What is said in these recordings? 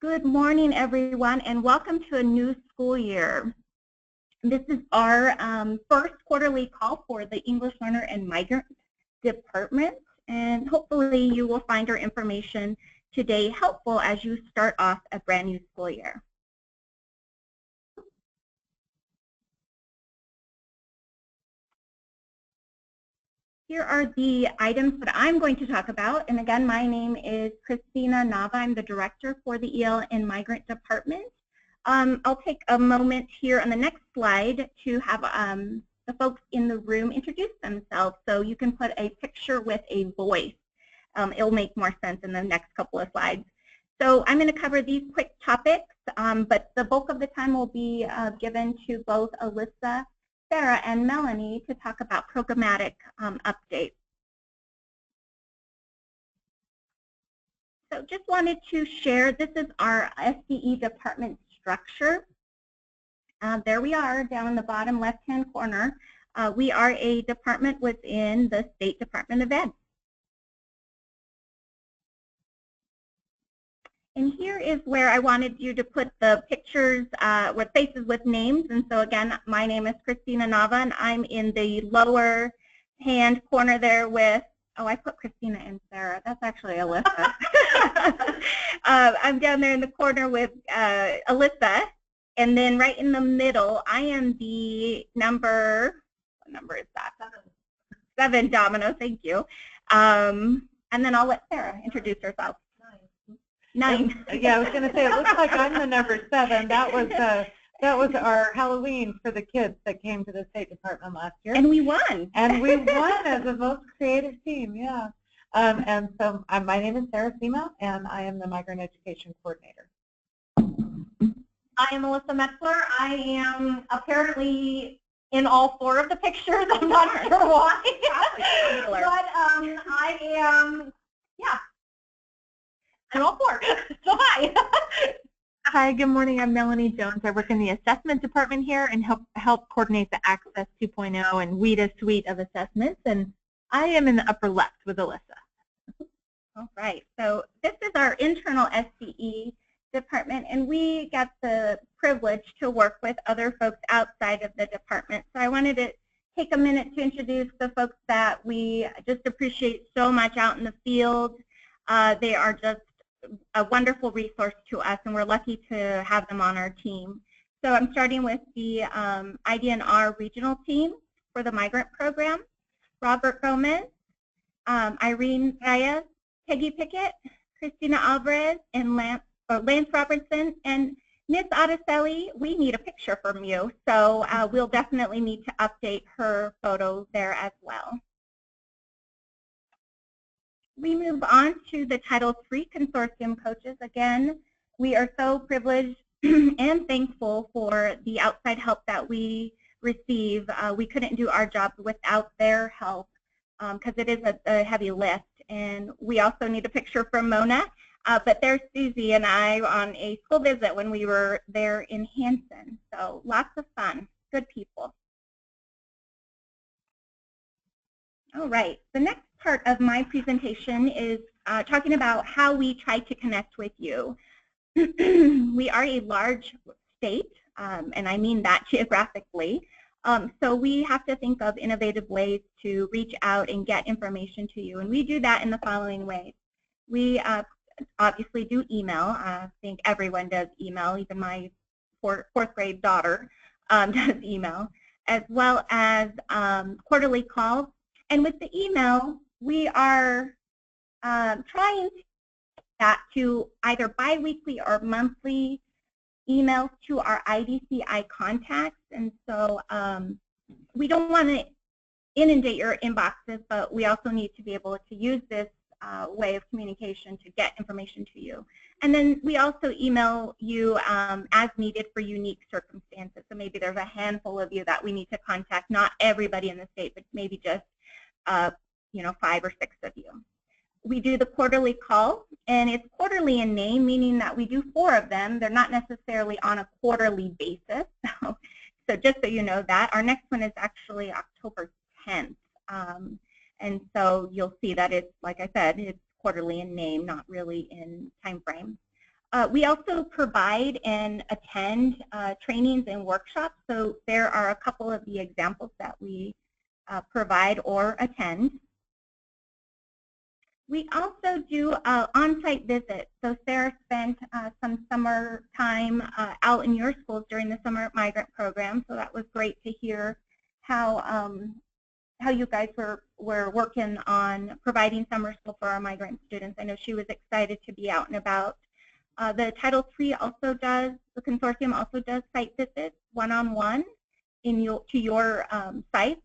Good morning, everyone, and welcome to a new school year. This is our first quarterly call for the English Learner and Migrant Department, and hopefully you will find our information today helpful as you start off a brand new school year. Here are the items that I'm going to talk about. And again, my name is Christina Nava. I'm the director for the EL and Migrant Department. I'll take a moment here on the next slide to have the folks in the room introduce themselves. So you can put a picture with a voice. It'll make more sense in the next couple of slides. So I'm going to cover these quick topics, but the bulk of the time will be given to both Alyssa, Sarah, and Melanie to talk about programmatic updates. So just wanted to share, this is our SDE department structure. There we are down in the bottom left-hand corner. We are a department within the State Department of Ed. And here is where I wanted you to put the pictures with faces with names. And so again, my name is Christina Nava, and I'm in the lower hand corner there with, oh, I put Christina and Sarah. That's actually Alyssa. I'm down there in the corner with Alyssa. And then right in the middle, I am the number, what number is that? 7, Domino, thank you. And then I'll let Sarah introduce herself. 9. Yeah, I was going to say, it looks like I'm the number 7. That was our Halloween for the kids that came to the State Department last year. And we won. And we won as the most creative team, yeah. And so my name is Sarah Sima, and I am the Migrant Education Coordinator. I am Melissa Metzler. I am apparently in all 4 of the pictures. I'm not sure why. But I am, yeah. I'm all 4. So hi. Hi, good morning. I'm Melanie Jones. I work in the assessment department here and help coordinate the Access 2.0 and WIDA suite of assessments. And I am in the upper left with Alyssa. All right. So this is our internal SDE department, and we get the privilege to work with other folks outside of the department. So I wanted to take a minute to introduce the folks that we just appreciate so much out in the field. They are just a wonderful resource to us, and we're lucky to have them on our team. So I'm starting with the IDNR regional team for the Migrant Program: Robert Gomez, Irene Reyes, Peggy Pickett, Christina Alvarez, and Lance Robertson. And Ms. Araceli, we need a picture from you, so we'll definitely need to update her photo there as well. We move on to the Title III Consortium Coaches. Again, we are so privileged and thankful for the outside help that we receive. We couldn't do our jobs without their help because it is a heavy lift. And we also need a picture from Mona, but there's Susie and I on a school visit when we were there in Hanson. So lots of fun, good people. All right, the next part of my presentation is talking about how we try to connect with you. We are a large state, and I mean that geographically, so we have to think of innovative ways to reach out and get information to you, and we do that in the following ways. We obviously do email. I think everyone does email, even my fourth grade daughter does email, as well as quarterly calls. And with the email, we are trying to either biweekly or monthly emails to our IDCI contacts. And so we don't want to inundate your inboxes, but we also need to be able to use this way of communication to get information to you. And then we also email you as needed for unique circumstances. So maybe there's a handful of you that we need to contact, not everybody in the state, but maybe just 5 or 6 of you. We do the quarterly call, and it's quarterly in name, meaning that we do 4 of them. They're not necessarily on a quarterly basis. So just so you know that, our next one is actually October 10th. And so you'll see that it's, like I said, it's quarterly in name, not really in time frame. We also provide and attend trainings and workshops. So there are a couple of the examples that we provide or attend. We also do on-site visits. So Sarah spent some summer time out in your schools during the Summer Migrant Program. So that was great to hear how you guys were working on providing summer school for our migrant students. I know she was excited to be out and about. The Title III also does, the consortium also does site visits one-on-one to your sites.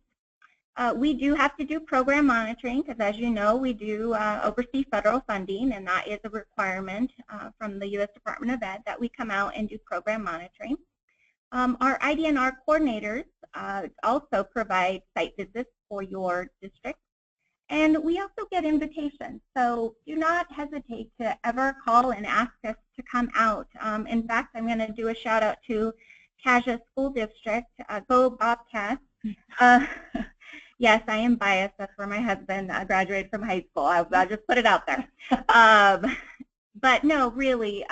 We do have to do program monitoring because, as you know, we do oversee federal funding, and that is a requirement from the U.S. Department of Ed that we come out and do program monitoring. Our IDNR coordinators also provide site visits for your district, and we also get invitations. So do not hesitate to ever call and ask us to come out. In fact, I'm going to do a shout out to Kaja School District. Go Bobcats. Yes, I am biased. That's where my husband graduated from high school. I'll just put it out there. But no, really,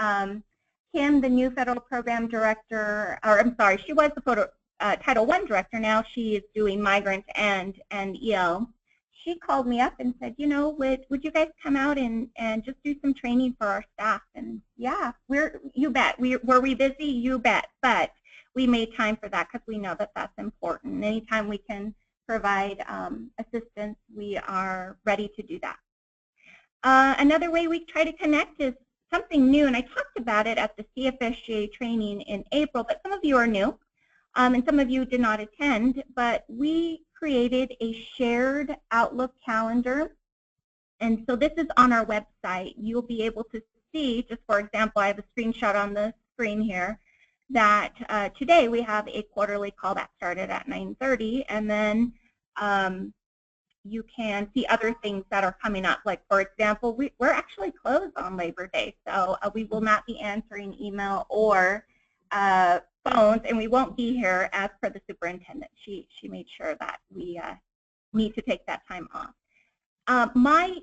Kim, the new federal program director, or I'm sorry, she was the Title I director. Now she is doing migrant and EL. She called me up and said, you know, would you guys come out and just do some training for our staff? And yeah, you bet. Were we busy? You bet. But we made time for that because we know that that's important. And anytime we can provide assistance, we are ready to do that. Another way we try to connect is something new, and I talked about it at the CFSGA training in April, but some of you are new, and some of you did not attend, but we created a shared Outlook calendar, and so this is on our website. You'll be able to see, just for example, I have a screenshot on the screen here, that today we have a quarterly call that started at 9:30, and then you can see other things that are coming up. Like, for example, we're actually closed on Labor Day, so we will not be answering email or phones, and we won't be here as per the superintendent. She made sure that we need to take that time off. My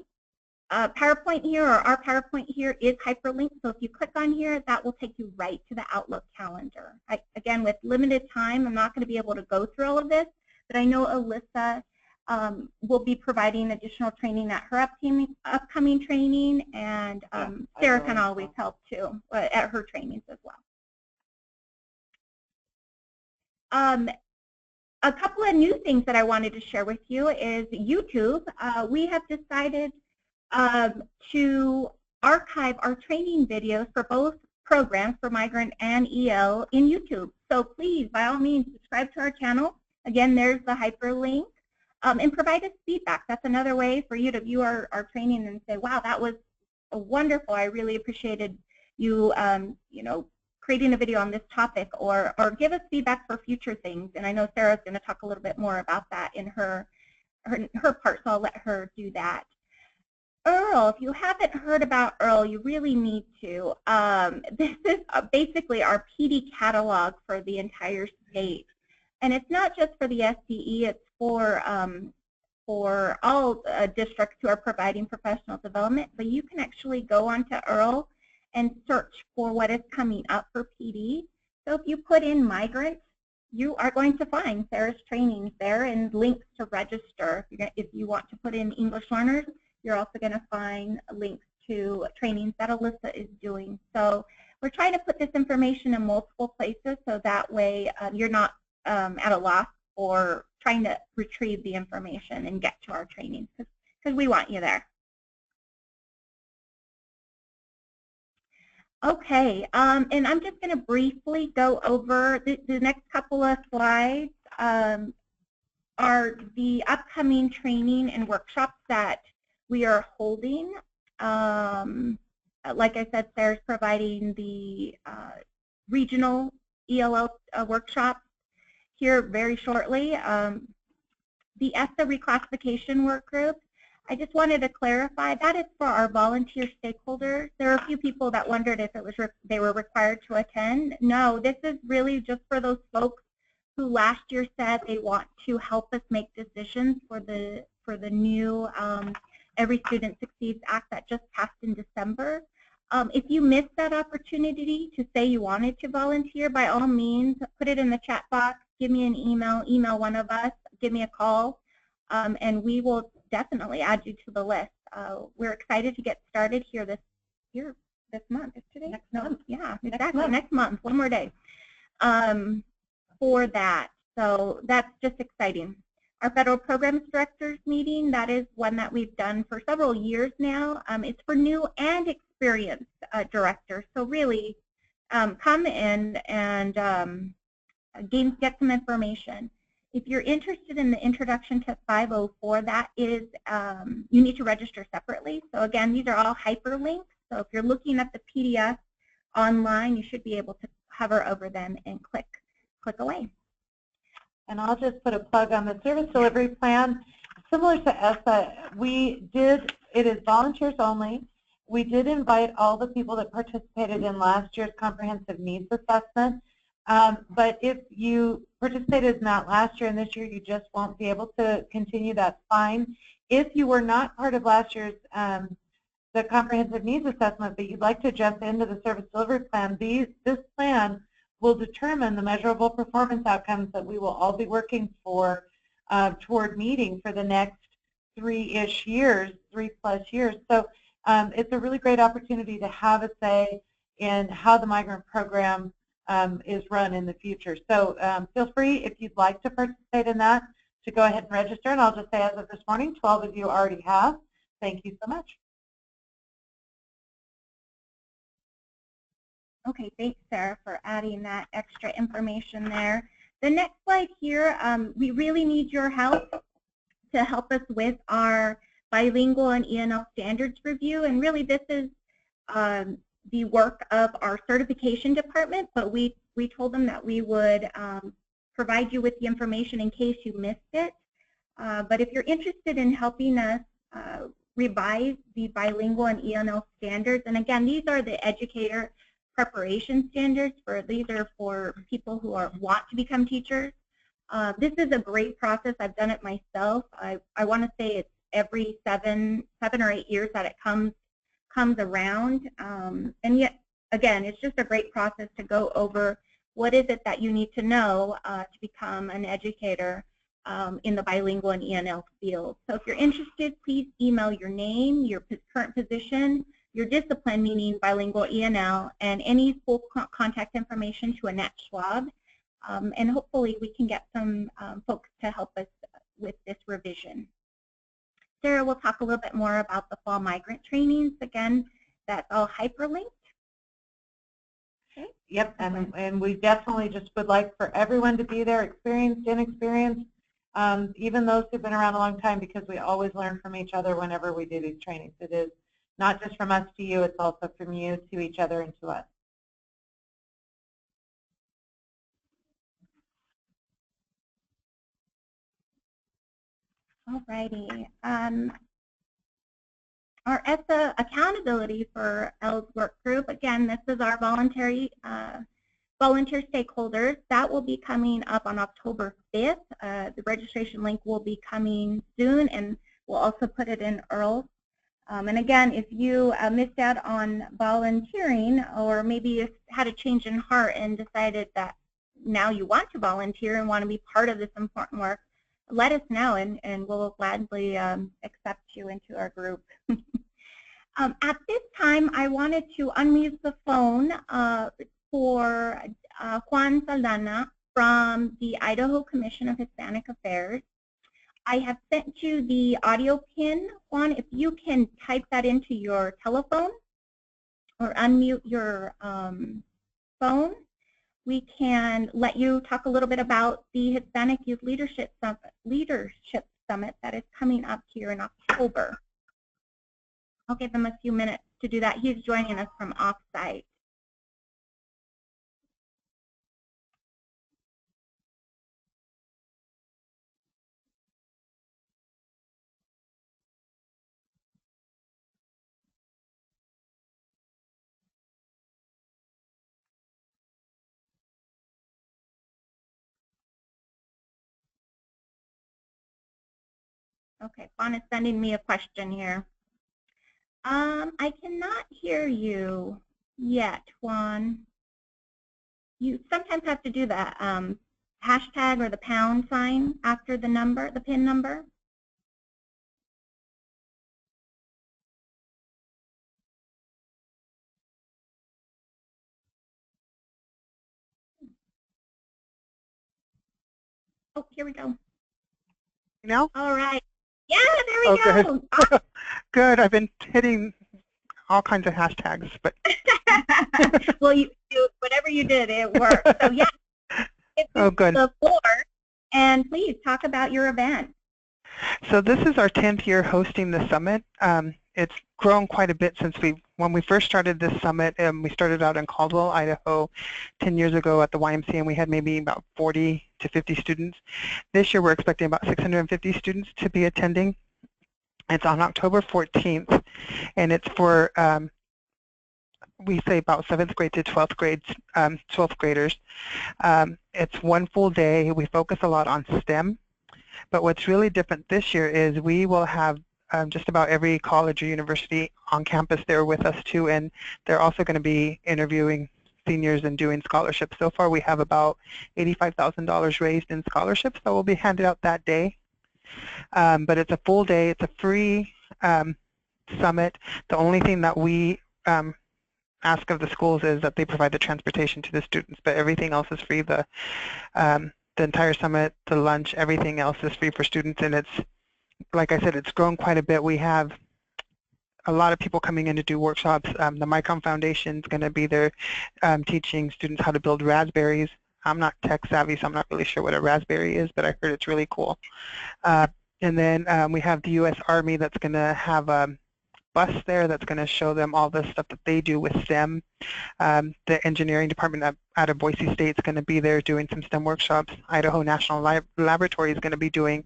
PowerPoint here, or our PowerPoint here, is hyperlinked, so if you click on here, that will take you right to the Outlook calendar. Again, with limited time, I'm not going to be able to go through all of this, but I know Alyssa will be providing additional training at her upcoming training, and Sarah can always help too at her trainings as well. A couple of new things that I wanted to share with you is YouTube. We have decided to archive our training videos for both programs, for Migrant and EL, in YouTube. So please, by all means, subscribe to our channel. Again, there's the hyperlink. And provide us feedback. That's another way for you to view our training and say, wow, that was wonderful. I really appreciated you, you know, creating a video on this topic, or give us feedback for future things. And I know Sarah's going to talk a little bit more about that in her part, so I'll let her do that. Earl, if you haven't heard about Earl, you really need to. This is basically our PD catalog for the entire state. And it's not just for the SDE, it's for all districts who are providing professional development. But you can actually go onto Earl and search for what is coming up for PD. So if you put in migrant, you are going to find Sarah's trainings there and links to register. If you want to put in English learners, you're also going to find links to trainings that Alyssa is doing. So we're trying to put this information in multiple places so that way you're not at a loss or trying to retrieve the information and get to our trainings, because we want you there. Okay, and I'm just going to briefly go over the next couple of slides are the upcoming training and workshops that we are holding. Like I said, Sarah's providing the regional ELL workshops here very shortly. The ESSA reclassification work group, I just wanted to clarify that is for our volunteer stakeholders. There are a few people that wondered if it was they were required to attend. No, this is really just for those folks who last year said they want to help us make decisions for the new Every Student Succeeds Act that just passed in December. If you missed that opportunity to say you wanted to volunteer, by all means, put it in the chat box, give me an email one of us, give me a call, and we will definitely add you to the list. We're excited to get started here this month. Is today? Next month. Yeah, exactly. Next month. One more day for that. So that's just exciting. Our Federal Programs Directors meeting, that is one that we've done for several years now. It's for new and experienced directors. So really come in and get some information. If you're interested in the Introduction to 504, that is, you need to register separately. So again, these are all hyperlinks. So if you're looking at the PDF online, you should be able to hover over them and click away. And I'll just put a plug on the service delivery plan. Similar to ESSA, it is volunteers only. We did invite all the people that participated in last year's comprehensive needs assessment. But if you participated in that last year and this year you just won't be able to continue, that's fine. If you were not part of last year's the comprehensive needs assessment, but you'd like to jump into the service delivery plan, this plan will determine the measurable performance outcomes that we will all be working for toward meeting for the next 3+ years. So it's a really great opportunity to have a say in how the migrant program is run in the future. So feel free, if you'd like to participate in that, to go ahead and register. And I'll just say, as of this morning, 12 of you already have. Thank you so much. Okay, thanks, Sarah, for adding that extra information there. The next slide here, we really need your help to help us with our bilingual and ENL standards review. And really, this is the work of our certification department, but we told them that we would provide you with the information in case you missed it. But if you're interested in helping us revise the bilingual and ENL standards, and again, these are the educator preparation standards. These are for people who want to become teachers. This is a great process. I've done it myself. I want to say it's every seven or 8 years that it comes around. And yet, again, it's just a great process to go over what is it that you need to know to become an educator in the bilingual and ENL field. So if you're interested, please email your name, your current position, your discipline, meaning bilingual ENL, and any full contact information to Annette Schwab. And hopefully we can get some folks to help us with this revision. Sarah will talk a little bit more about the fall migrant trainings. Again, that's all hyperlinked. Okay. Yep, and we definitely just would like for everyone to be there, experienced, inexperienced, even those who've been around a long time, because we always learn from each other whenever we do these trainings. It is not just from us to you, it's also from you to each other and to us. All righty. Our ESSA accountability for EL's work group, again, this is our volunteer stakeholders. That will be coming up on October 5th. The registration link will be coming soon, and we'll also put it in Earl. And again, if you missed out on volunteering, or maybe you had a change in heart and decided that now you want to volunteer and want to be part of this important work, let us know, and we'll gladly accept you into our group. At this time, I wanted to unmute the phone for Juan Saldana from the Idaho Commission of Hispanic Affairs. I have sent you the audio pin. Juan, if you can type that into your telephone or unmute your phone, we can let you talk a little bit about the Hispanic Youth Leadership Summit that is coming up here in October. I'll give him a few minutes to do that. He's joining us from off-site. Okay, Juan is sending me a question here. I cannot hear you yet, Juan. You sometimes have to do the hashtag or the pound sign after the number, the PIN number. Oh, here we go. Now? All right. Yeah, there we Oh, go. good. Good. I've been hitting all kinds of hashtags, but Well, whatever you did, it worked. So yeah, it's oh, good. the floor, and please talk about your event. So this is our 10th year hosting the summit. It's grown quite a bit since when we first started this summit. We started out in Caldwell, Idaho, 10 years ago at the YMCA, and we had maybe about 40 to 50 students. This year we're expecting about 650 students to be attending. It's on October 14th, and it's for we say about 7th grade to 12th graders. It's one full day. We focus a lot on STEM. But what's really different this year is we will have just about every college or university on campus there with us too, and they're also going to be interviewing seniors and doing scholarships. So far we have about $85,000 raised in scholarships that will be handed out that day. But it's a full day. It's a free summit. The only thing that we ask of the schools is that they provide the transportation to the students, but everything else is free. The entire summit, the lunch, everything else is free for students, and it's, like I said, it's grown quite a bit. We have a lot of people coming in to do workshops. The Migrant Foundation is going to be there teaching students how to build raspberries. I'm not tech savvy, so I'm not really sure what a raspberry is, but I heard it's really cool. And then we have the U.S. Army that's going to have a bus there that's going to show them all the stuff that they do with STEM. The engineering department out of Boise State is going to be there doing some STEM workshops. Idaho National Laboratory is going to be doing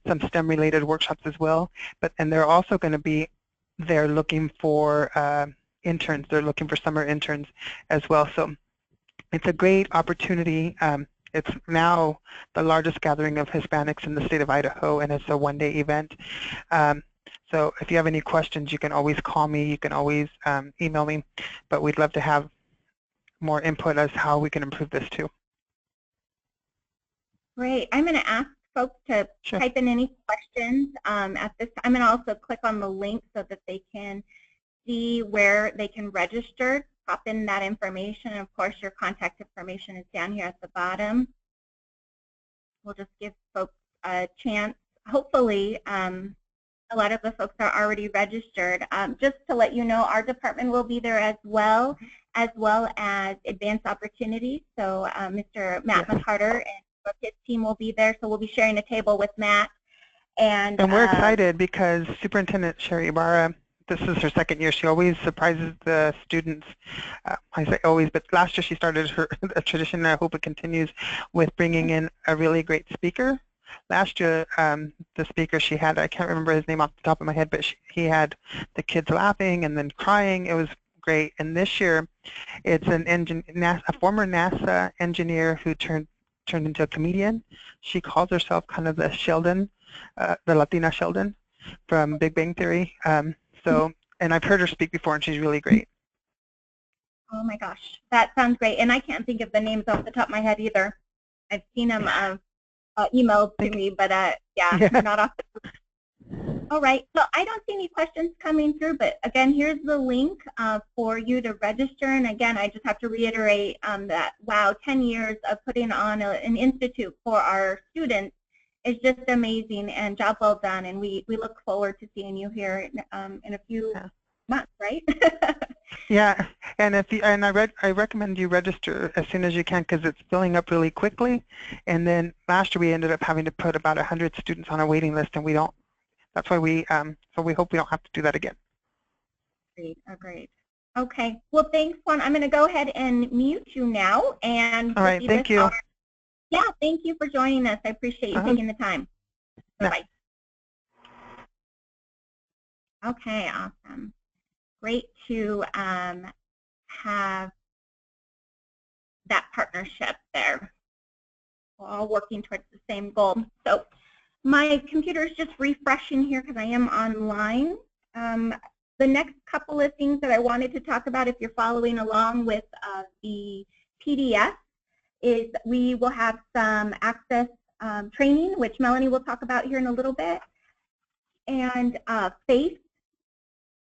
some STEM-related workshops as well. And they're also going to be there looking for interns. They're looking for summer interns as well. So it's a great opportunity. It's now the largest gathering of Hispanics in the state of Idaho, and it's a one-day event. So if you have any questions, you can always call me. You can always email me. But we'd love to have more input as how we can improve this too. Great. I'm going to ask folks to type in any questions at this time. I'm going to also click on the link so that they can see where they can register. Pop in that information. Of course, your contact information is down here at the bottom. We'll just give folks a chance. Hopefully, a lot of the folks are already registered. Just to let you know, our department will be there as well as Advanced Opportunities. So Mr. Matt McCarter and his team will be there. So we'll be sharing a table with Matt. And we're excited because Superintendent Sherry Ibarra, this is her second year. She always surprises the students. I say always, but last year she started a tradition, and I hope it continues, with bringing in a really great speaker. Last year, the speaker she had, I can't remember his name off the top of my head, but he had the kids laughing and then crying. It was great. And this year, it's a former NASA engineer who turned into a comedian. She calls herself kind of the Sheldon, the Latina Sheldon from Big Bang Theory. And I've heard her speak before, and she's really great. Oh my gosh, that sounds great. And I can't think of the names off the top of my head either. I've seen them emailed to me, but yeah, not off the top. All right, so I don't see any questions coming through, but again, here's the link for you to register. And again, I just have to reiterate that, wow, 10 years of putting on an institute for our students is just amazing, and job well done. And we look forward to seeing you here in a few months, right? Yeah, and I recommend you register as soon as you can, because it's filling up really quickly. And then last year we ended up having to put about 100 students on a waiting list, and we don't. That's why so we hope we don't have to do that again. Great, great. Okay, well, thanks, Juan. I'm going to go ahead and mute you now. And all right, thank you. Yeah, thank you for joining us. I appreciate you taking the time. Bye-bye. Okay, awesome. Great to have that partnership there. We're all working towards the same goal. So my computer is just refreshing here because I am online. The next couple of things that I wanted to talk about, if you're following along with the PDF, is we will have some access training, which Melanie will talk about here in a little bit, and FACE.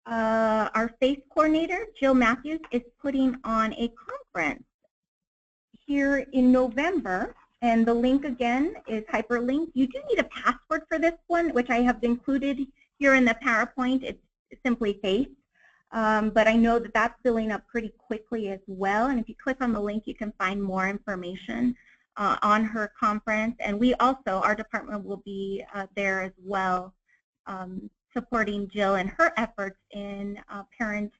Our FACE coordinator, Jill Matthews, is putting on a conference here in November, and the link again is hyperlinked. You do need a password for this one, which I have included here in the PowerPoint. It's simply FACE, but I know that that's filling up pretty quickly as well, and if you click on the link, you can find more information on her conference, and we also, our department will be there as well, supporting Jill and her efforts in parent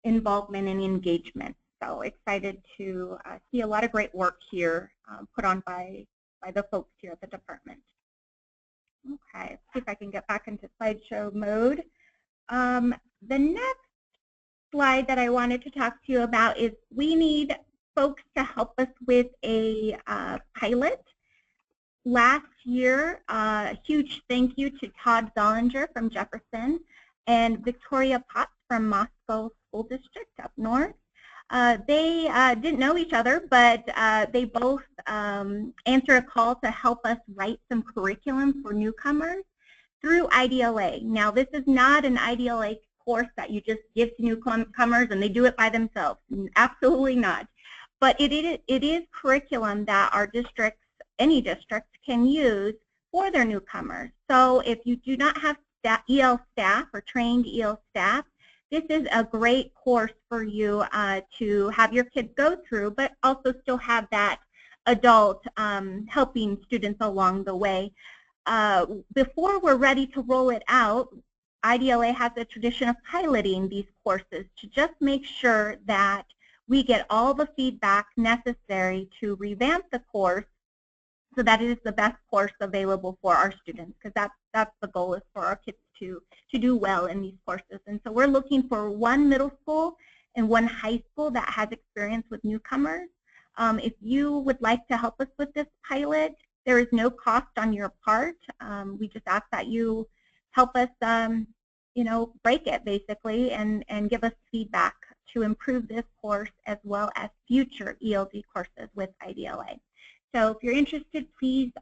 involvement and engagement. So excited to see a lot of great work here put on by the folks here at the department. Okay, let's see if I can get back into slideshow mode. The next slide that I wanted to talk to you about is we need folks to help us with a pilot. Last year, a huge thank you to Todd Zollinger from Jefferson and Victoria Potts from Moscow School District up north. They didn't know each other, but they both answered a call to help us write some curriculum for newcomers through IDLA. Now, this is not an IDLA course that you just give to newcomers and they do it by themselves. Absolutely not. But it is curriculum that our districts, any district, can use for their newcomers. So if you do not have EL staff or trained EL staff, this is a great course for you to have your kids go through, but also still have that adult helping students along the way. Before we're ready to roll it out, IDLA has a tradition of piloting these courses to just make sure that we get all the feedback necessary to revamp the course so that it is the best course available for our students, because that's the goal, is for our kids to do well in these courses. And so we're looking for one middle school and one high school that has experience with newcomers. If you would like to help us with this pilot, there is no cost on your part. We just ask that you help us, you know, break it basically and give us feedback to improve this course as well as future ELD courses with IDLA. So if you're interested, please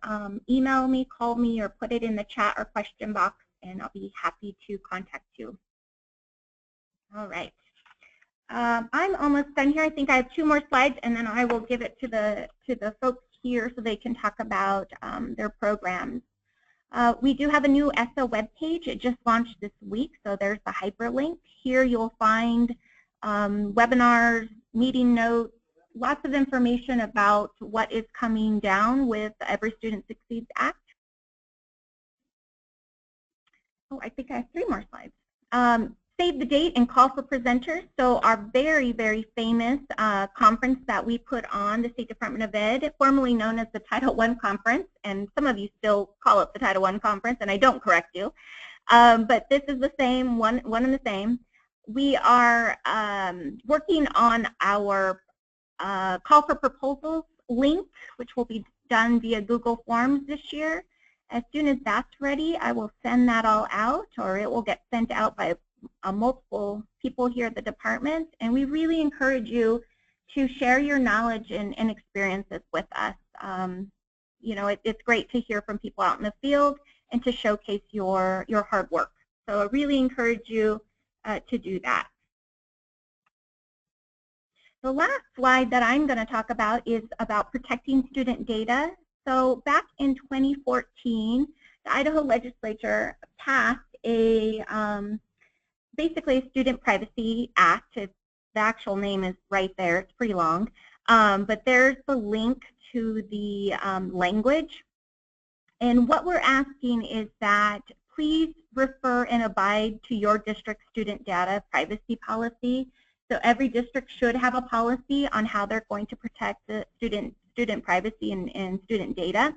email me, call me, or put it in the chat or question box, and I'll be happy to contact you. All right. I'm almost done here. I think I have 2 more slides, and then I will give it to the folks here so they can talk about their programs. We do have a new ESSA webpage. It just launched this week, so there's the hyperlink. Here you'll find webinars, meeting notes, lots of information about what is coming down with the Every Student Succeeds Act. Oh, I think I have 3 more slides. Save the date and call for presenters. So our very, very famous conference that we put on, the State Department of Ed, formerly known as the Title I Conference, and some of you still call it the Title I Conference, and I don't correct you. But this is the same, one and the same. We are working on our call for proposals link, which will be done via Google Forms this year. As soon as that's ready, I will send that all out, or it will get sent out by multiple people here at the department. And we really encourage you to share your knowledge and experiences with us. You know, it's great to hear from people out in the field and to showcase your hard work. So I really encourage you to do that. The last slide that I'm going to talk about is about protecting student data. So back in 2014, the Idaho legislature passed a basically a Student Privacy Act. The actual name is right there. It's pretty long. But there's the link to the language. And what we're asking is that please refer and abide to your district student data privacy policy. So every district should have a policy on how they're going to protect the student privacy and student data.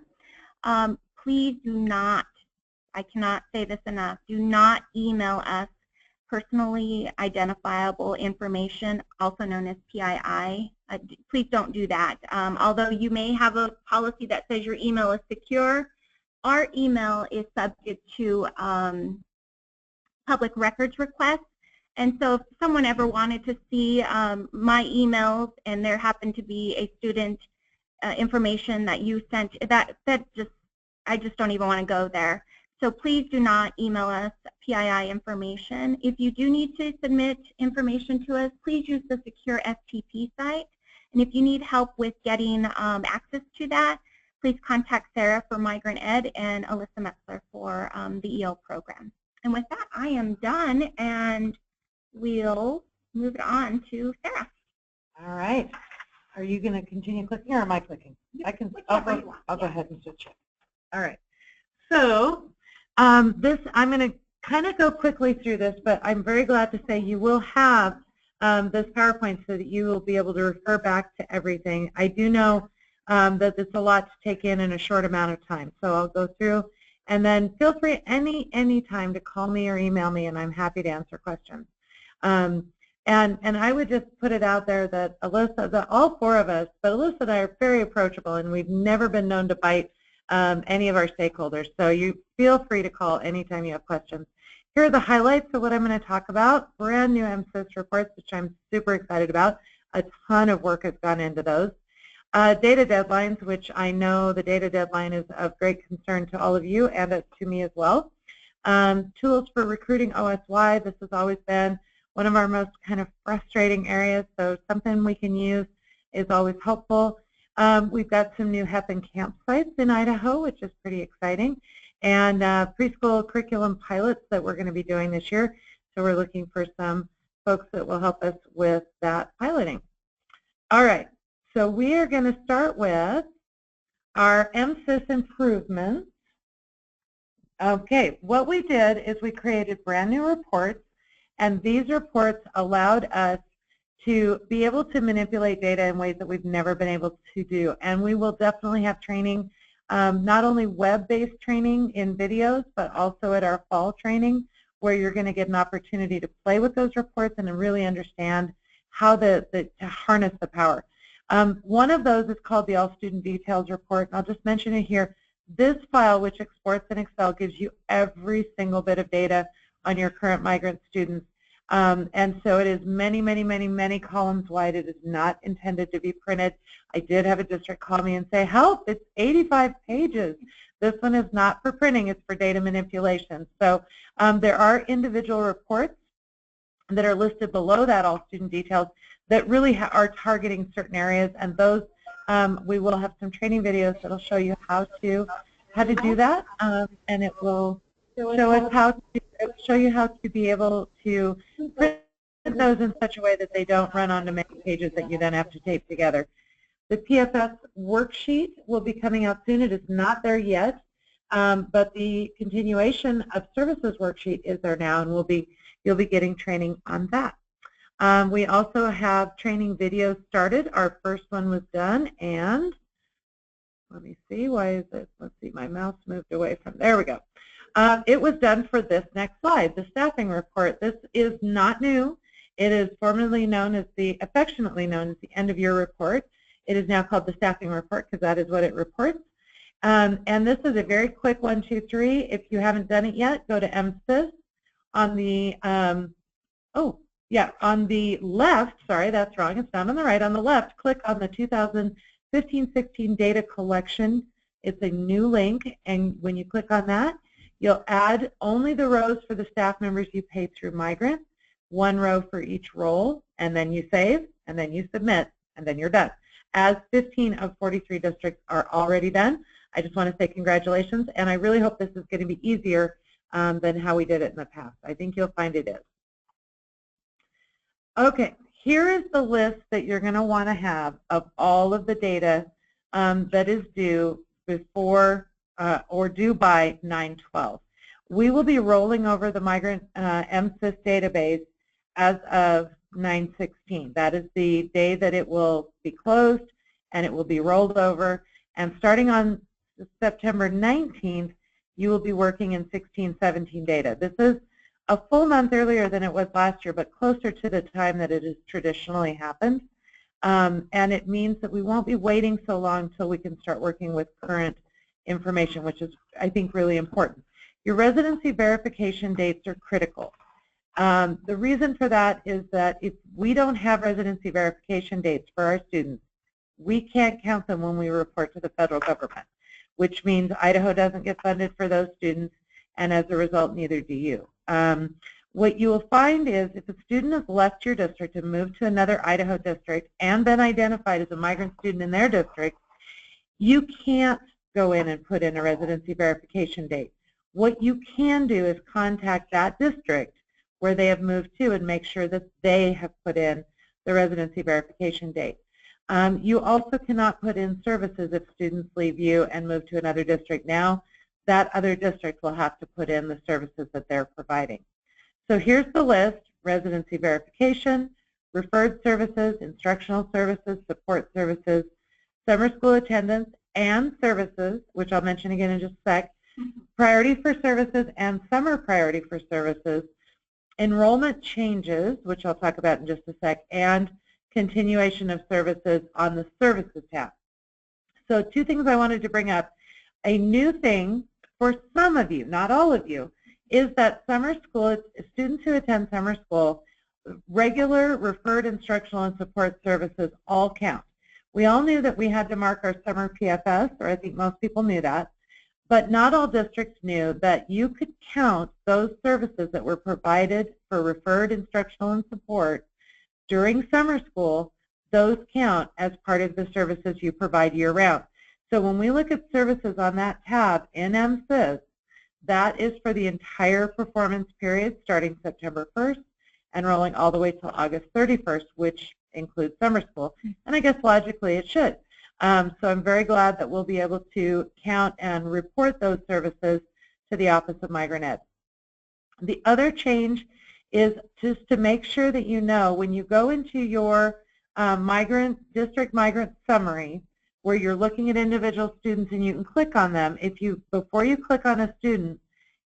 Please do not, I cannot say this enough, do not email us personally identifiable information, also known as PII. Please don't do that. Although you may have a policy that says your email is secure, our email is subject to public records requests, And so if someone ever wanted to see my emails and there happened to be a student information that you sent, I just don't even want to go there. So please do not email us PII information. If you do need to submit information to us, please use the secure FTP site. And if you need help with getting access to that, please contact Sarah for Migrant Ed and Alyssa Metzler for the EL program. And with that, I am done, and we'll move it on to Sarah. All right. Are you going to continue clicking, or am I clicking? I can. I'll go ahead and switch it. All right. So I'm going to kind of go quickly through this, but I'm very glad to say you will have this PowerPoint so that you will be able to refer back to everything. I do know that it's a lot to take in a short amount of time, so I'll go through, and then feel free any time to call me or email me, and I'm happy to answer questions. And I would just put it out there that Alyssa, all four of us, but Alyssa and I are very approachable, and we've never been known to bite any of our stakeholders. So you feel free to call anytime you have questions. Here are the highlights of what I'm going to talk about. Brand new MSIS reports, which I'm super excited about. A ton of work has gone into those. Data deadlines, which I know the data deadline is of great concern to all of you and to me as well. Tools for recruiting OSY. This has always been one of our most kind of frustrating areas, so something we can use is always helpful. We've got some new HEP and campsites in Idaho, which is pretty exciting, and preschool curriculum pilots that we're going to be doing this year. So we're looking for some folks that will help us with that piloting. All right, so we are going to start with our MSIS improvements. Okay, what we did is we created brand new reports, and these reports allowed us to be able to manipulate data in ways that we've never been able to do. And we will definitely have training, not only web-based training in videos, but also at our fall training, where you're going to get an opportunity to play with those reports and to really understand how to harness the power. One of those is called the All Student Details Report, and I'll just mention it here. This file, which exports in Excel, gives you every single bit of data on your current migrant students. And so it is many columns wide. It is not intended to be printed. I did have a district call me and say, help, it's 85 pages. This one is not for printing, it's for data manipulation. So there are individual reports that are listed below that all student details that really are targeting certain areas, and those we will have some training videos that will show you how to do that, and it will show you how to be able to print those in such a way that they don't run onto many pages that you then have to tape together. The PFS worksheet will be coming out soon. It is not there yet, but the continuation of services worksheet is there now, and you'll be getting training on that. We also have training videos started. Our first one was done, and let me see, why is it? Let's see, my mouse moved away from, there we go. It was done for this next slide, the staffing report. This is not new. It is affectionately known as the end of year report. It is now called the staffing report because that is what it reports. And this is a very quick 1, 2, 3. If you haven't done it yet, go to MSIS on the on the left. Sorry, that's wrong. It's not on the right. On the left, click on the 2015-16 data collection. It's a new link, and when you click on that, you'll add only the rows for the staff members you pay through Migrant, 1 row for each role, and then you save, and then you submit, and then you're done. As 15 of 43 districts are already done, I just want to say congratulations, and I really hope this is going to be easier than how we did it in the past. I think you'll find it is. Okay, here is the list that you're going to want to have of all of the data that is due before or due by 9/12. We will be rolling over the Migrant MSIS database as of 9/16. That is the day that it will be closed and it will be rolled over. And starting on September 19th, you will be working in 16-17 data. This is a full month earlier than it was last year, but closer to the time that it has traditionally happened. And it means that we won't be waiting so long until we can start working with current information, which is, I think, really important. Your residency verification dates are critical. The reason for that is that if we don't have residency verification dates for our students, we can't count them when we report to the federal government, which means Idaho doesn't get funded for those students, and as a result, neither do you. What you will find is if a student has left your district and moved to another Idaho district and been identified as a migrant student in their district, you can't go in and put in a residency verification date. What you can do is contact that district where they have moved to and make sure that they have put in the residency verification date. You also cannot put in services if students leave you and move to another district. Now that other district will have to put in the services that they're providing. So here's the list: residency verification, referred services, instructional services, support services, summer school attendance and services, which I'll mention again in just a sec, priority for services and summer priority for services, enrollment changes, which I'll talk about in just a sec, and continuation of services on the services tab. So two things I wanted to bring up. A new thing for some of you, not all of you, is that summer school, students who attend summer school, regular referred instructional and support services all count. We all knew that we had to mark our summer PFS, or I think most people knew that, but not all districts knew that you could count those services that were provided for referred instructional and support during summer school. Those count as part of the services you provide year-round. So when we look at services on that tab in MSIS, that is for the entire performance period starting September 1st and rolling all the way till August 31st, which includes summer school. And I guess logically it should. So I'm very glad that we'll be able to count and report those services to the Office of Migrant Ed. The other change is just to make sure that you know when you go into your district migrant summary, where you're looking at individual students and you can click on them. Before you click on a student,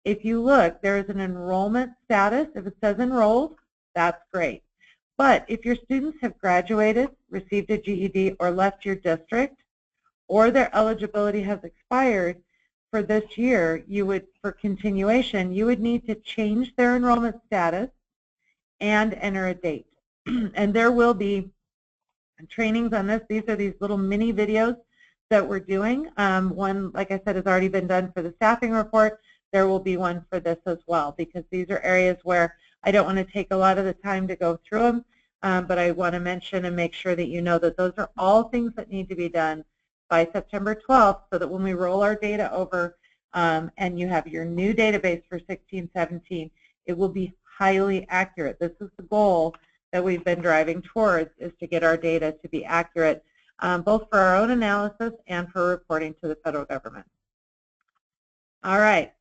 if you look, there is an enrollment status. If it says enrolled, that's great. But if your students have graduated, received a GED, or left your district, or their eligibility has expired for this year, for continuation, you would need to change their enrollment status and enter a date. And there will be trainings on this. These are these little mini videos that we're doing. One, like I said, has already been done for the staffing report. There will be one for this as well, because these are areas where I don't want to take a lot of the time to go through them, but I want to mention and make sure that you know that those are all things that need to be done by September 12th, so that when we roll our data over and you have your new database for 16-17, it will be highly accurate. This is the goal that we've been driving towards, is to get our data to be accurate, both for our own analysis and for reporting to the federal government. All right.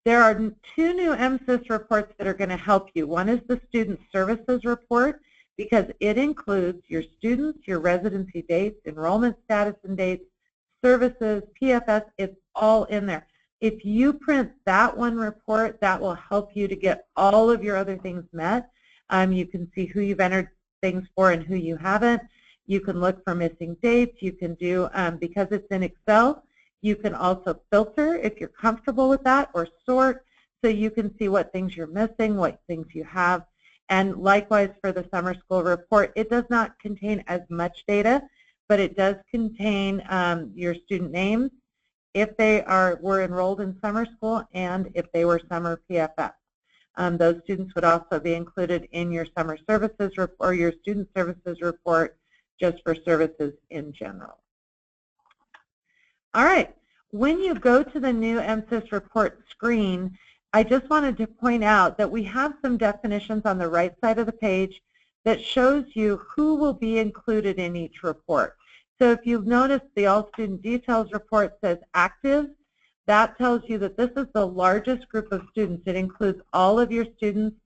There are two new MSIS reports that are going to help you. One is the Student Services Report, because it includes your students, your residency dates, enrollment status and dates, services, PFS, it's all in there. If you print that one report, that will help you to get all of your other things met. You can see who you've entered things for and who you haven't. You can look for missing dates. You can do, because it's in Excel, you can also filter if you're comfortable with that, or sort, so you can see what things you're missing, what things you have. And likewise for the summer school report, it does not contain as much data, but it does contain your student names, if they were enrolled in summer school, and if they were summer PFS. Those students would also be included in your summer services or your student services report, just for services in general. All right, when you go to the new MSIS report screen, I just wanted to point out that we have some definitions on the right side of the page that shows you who will be included in each report. So if you've noticed, the All Student Details report says active. That tells you that this is the largest group of students. It includes all of your students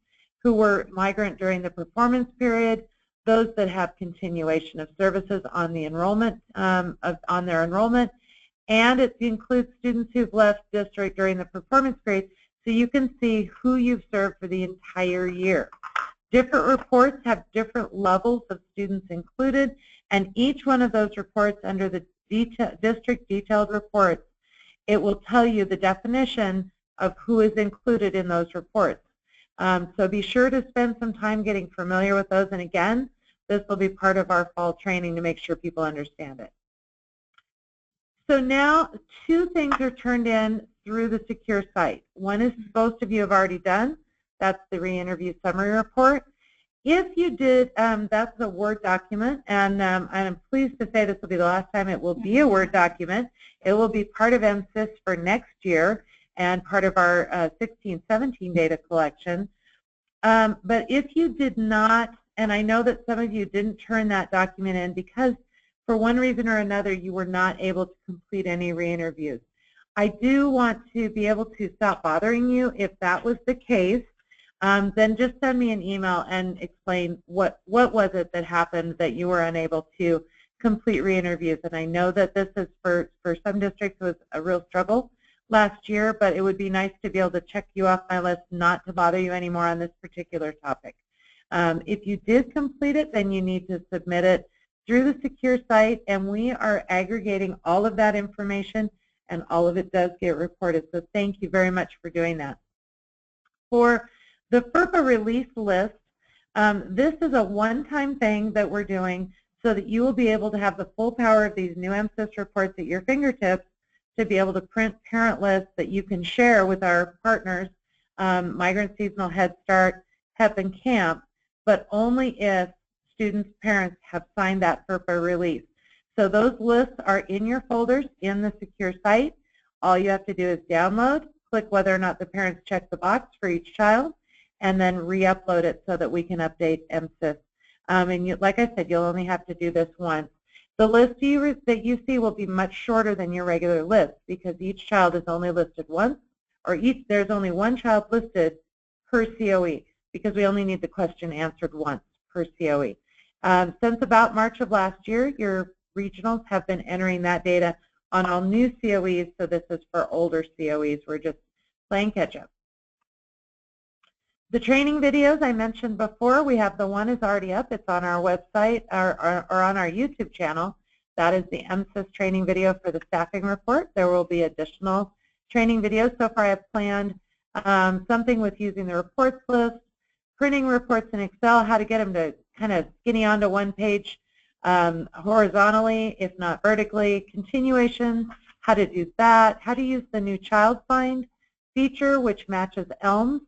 who were migrant during the performance period, those that have continuation of services on the enrollment, on their enrollment, and it includes students who've left district during the performance period, so you can see who you've served for the entire year. Different reports have different levels of students included, and each one of those reports under the district detailed reports, it will tell you the definition of who is included in those reports. So be sure to spend some time getting familiar with those. And again, this will be part of our fall training to make sure people understand it. So now 2 things are turned in through the secure site. One is most of you have already done. That's the Reinterview Summary report. If you did, that's a Word document, and I'm pleased to say this will be the last time it will be a Word document. It will be part of MSIS for next year and part of our 16-17 data collection. But if you did not, and I know that some of you didn't turn that document in because for one reason or another you were not able to complete any re-interviews. I do want to be able to stop bothering you if that was the case. Then just send me an email and explain what was it that happened that you were unable to complete re-interviews. And I know that this is for some districts was a real struggle last year, but it would be nice to be able to check you off my list, not to bother you anymore on this particular topic. If you did complete it, then you need to submit it through the secure site, and we are aggregating all of that information, and all of it does get reported. So thank you very much for doing that. For the FERPA release list, this is a one-time thing that we're doing so that you will be able to have the full power of these new MSIS reports at your fingertips to be able to print parent lists that you can share with our partners, Migrant Seasonal Head Start, HEP, and CAMP, but only if students' parents have signed that FERPA release. So those lists are in your folders in the secure site. All you have to do is download, click whether or not the parents check the box for each child, and then re-upload it so that we can update MSIS. And like I said, you'll only have to do this once. The list that you see will be much shorter than your regular list because each child is only listed once, or there's only one child listed per COE because we only need the question answered once per COE. Since about March of last year, your regionals have been entering that data on all new COEs, so this is for older COEs. We're just playing catch-up. The training videos I mentioned before, we have the one is already up. It's on our website or on our YouTube channel. That is the MSIS training video for the staffing report. There will be additional training videos. So far I've planned something with using the reports list, printing reports in Excel, how to get them to kind of skinny onto one page horizontally, if not vertically, continuation, how to do that, how to use the new child find feature, which matches ELMS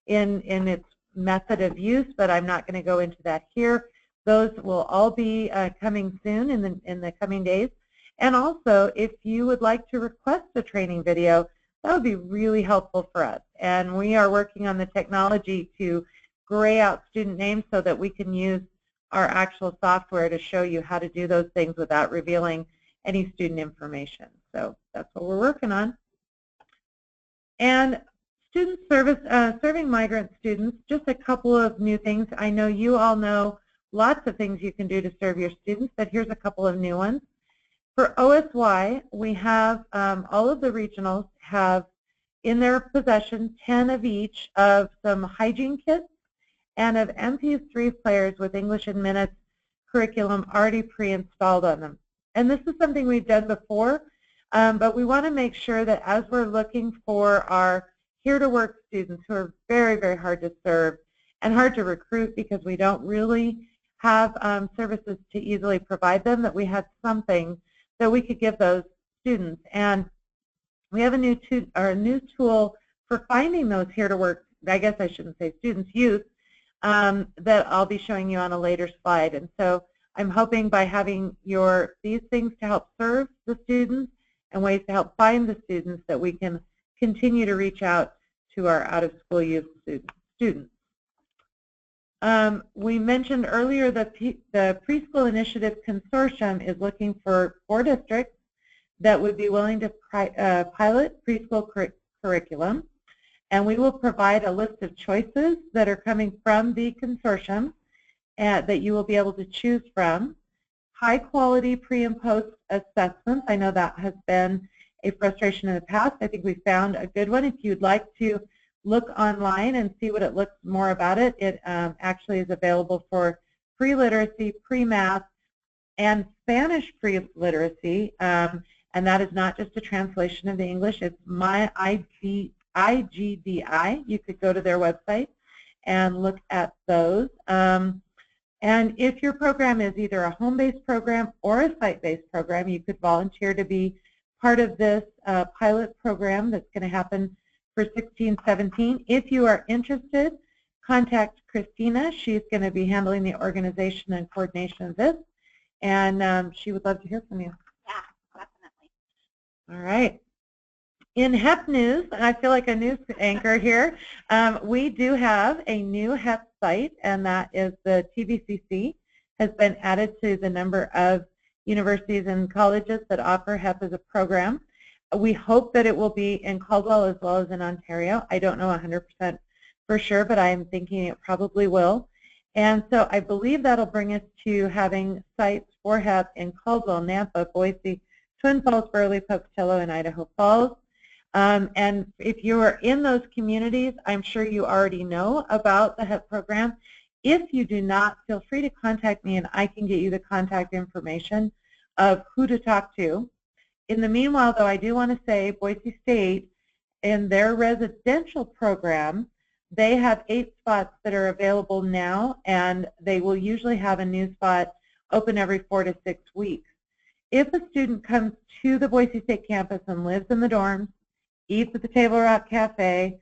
in its method of use, but I'm not going to go into that here. Those will all be coming soon in the coming days. And also, if you would like to request a training video, that would be really helpful for us. And we are working on the technology to gray out student names so that we can use our actual software to show you how to do those things without revealing any student information. So that's what we're working on. And student service, serving migrant students, just a couple of new things. I know you all know lots of things you can do to serve your students, but here's a couple of new ones. For OSY, we have all of the regionals have in their possession 10 of each of some hygiene kits and of MP3 players with English in Minutes curriculum already pre-installed on them. And this is something we've done before, but we want to make sure that as we're looking for our here-to-work students who are very, very hard to serve and hard to recruit because we don't really have services to easily provide them, that we have something that we could give those students. And we have a new tool for finding those here-to-work, I guess I shouldn't say students, youth, that I'll be showing you on a later slide. And so I'm hoping by having these things to help serve the students and ways to help find the students that we can continue to reach out to our out-of-school youth students. We mentioned earlier that the Preschool Initiative Consortium is looking for 4 districts that would be willing to pilot preschool curriculum, and we will provide a list of choices that are coming from the consortium that you will be able to choose from. High-quality pre- and post-assessments. I know that has been a frustration in the past. I think we found a good one. If you'd like to look online and see what it looks more about it, it actually is available for pre-literacy, pre-math, and Spanish pre-literacy. And that is not just a translation of the English. It's IGDI. You could go to their website and look at those. And if your program is either a home-based program or a site-based program, you could volunteer to be part of this pilot program that's going to happen for 16-17. If you are interested, contact Christina. She's going to be handling the organization and coordination of this, and she would love to hear from you. Yeah, definitely. All right. In HEP news, and I feel like a news anchor here, we do have a new HEP site, and that is the TVCC has been added to the number of universities and colleges that offer HEP as a program. We hope that it will be in Caldwell as well as in Ontario. I don't know 100% for sure, but I'm thinking it probably will. And so I believe that'll bring us to having sites for HEP in Caldwell, Nampa, Boise, Twin Falls, Burley, Pocatello, and Idaho Falls. And if you are in those communities, I'm sure you already know about the HEP program. If you do not, feel free to contact me and I can get you the contact information of who to talk to. In the meanwhile, though, I do want to say Boise State, in their residential program, they have 8 spots that are available now, and they will usually have a new spot open every 4 to 6 weeks. If a student comes to the Boise State campus and lives in the dorms, eats at the Table Rock Cafe,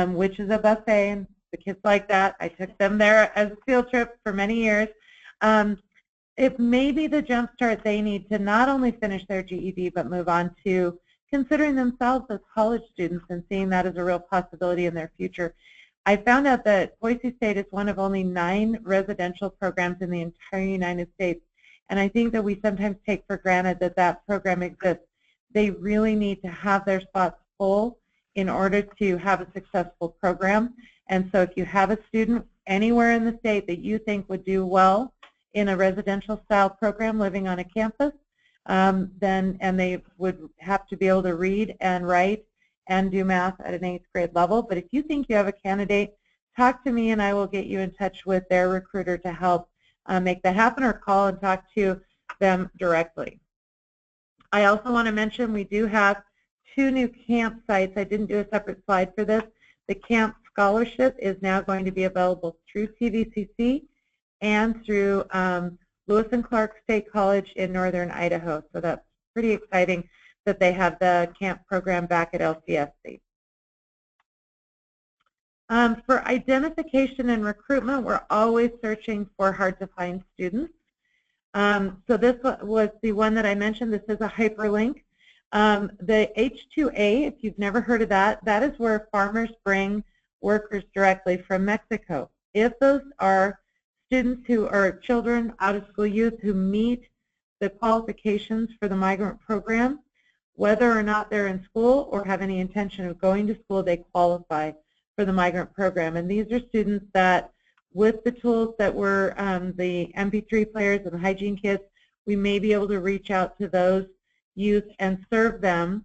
which is a buffet, and the kids like that. I took them there as a field trip for many years. It may be the jump start they need to not only finish their GED, but move on to considering themselves as college students and seeing that as a real possibility in their future. I found out that Boise State is one of only 9 residential programs in the entire United States, and I think that we sometimes take for granted that that program exists. They really need to have their spots full in order to have a successful program. And so if you have a student anywhere in the state that you think would do well in a residential style program living on a campus, and they would have to be able to read and write and do math at an 8th grade level. But if you think you have a candidate, talk to me and I will get you in touch with their recruiter to help make that happen, or call and talk to them directly. I also want to mention we do have 2 new camp sites. I didn't do a separate slide for this. The camp scholarship is now going to be available through TVCC and through Lewis and Clark State College in northern Idaho. So that's pretty exciting that they have the camp program back at LCSC. For identification and recruitment, we're always searching for hard-to-find students. So this was the one that I mentioned. This is a hyperlink. The H2A, if you've never heard of that, that is where farmers bring workers directly from Mexico. If those are students who are children, out-of-school youth who meet the qualifications for the migrant program, whether or not they're in school or have any intention of going to school, they qualify for the migrant program. And these are students that, with the tools that were the MP3 players and the hygiene kits, we may be able to reach out to those youth and serve them.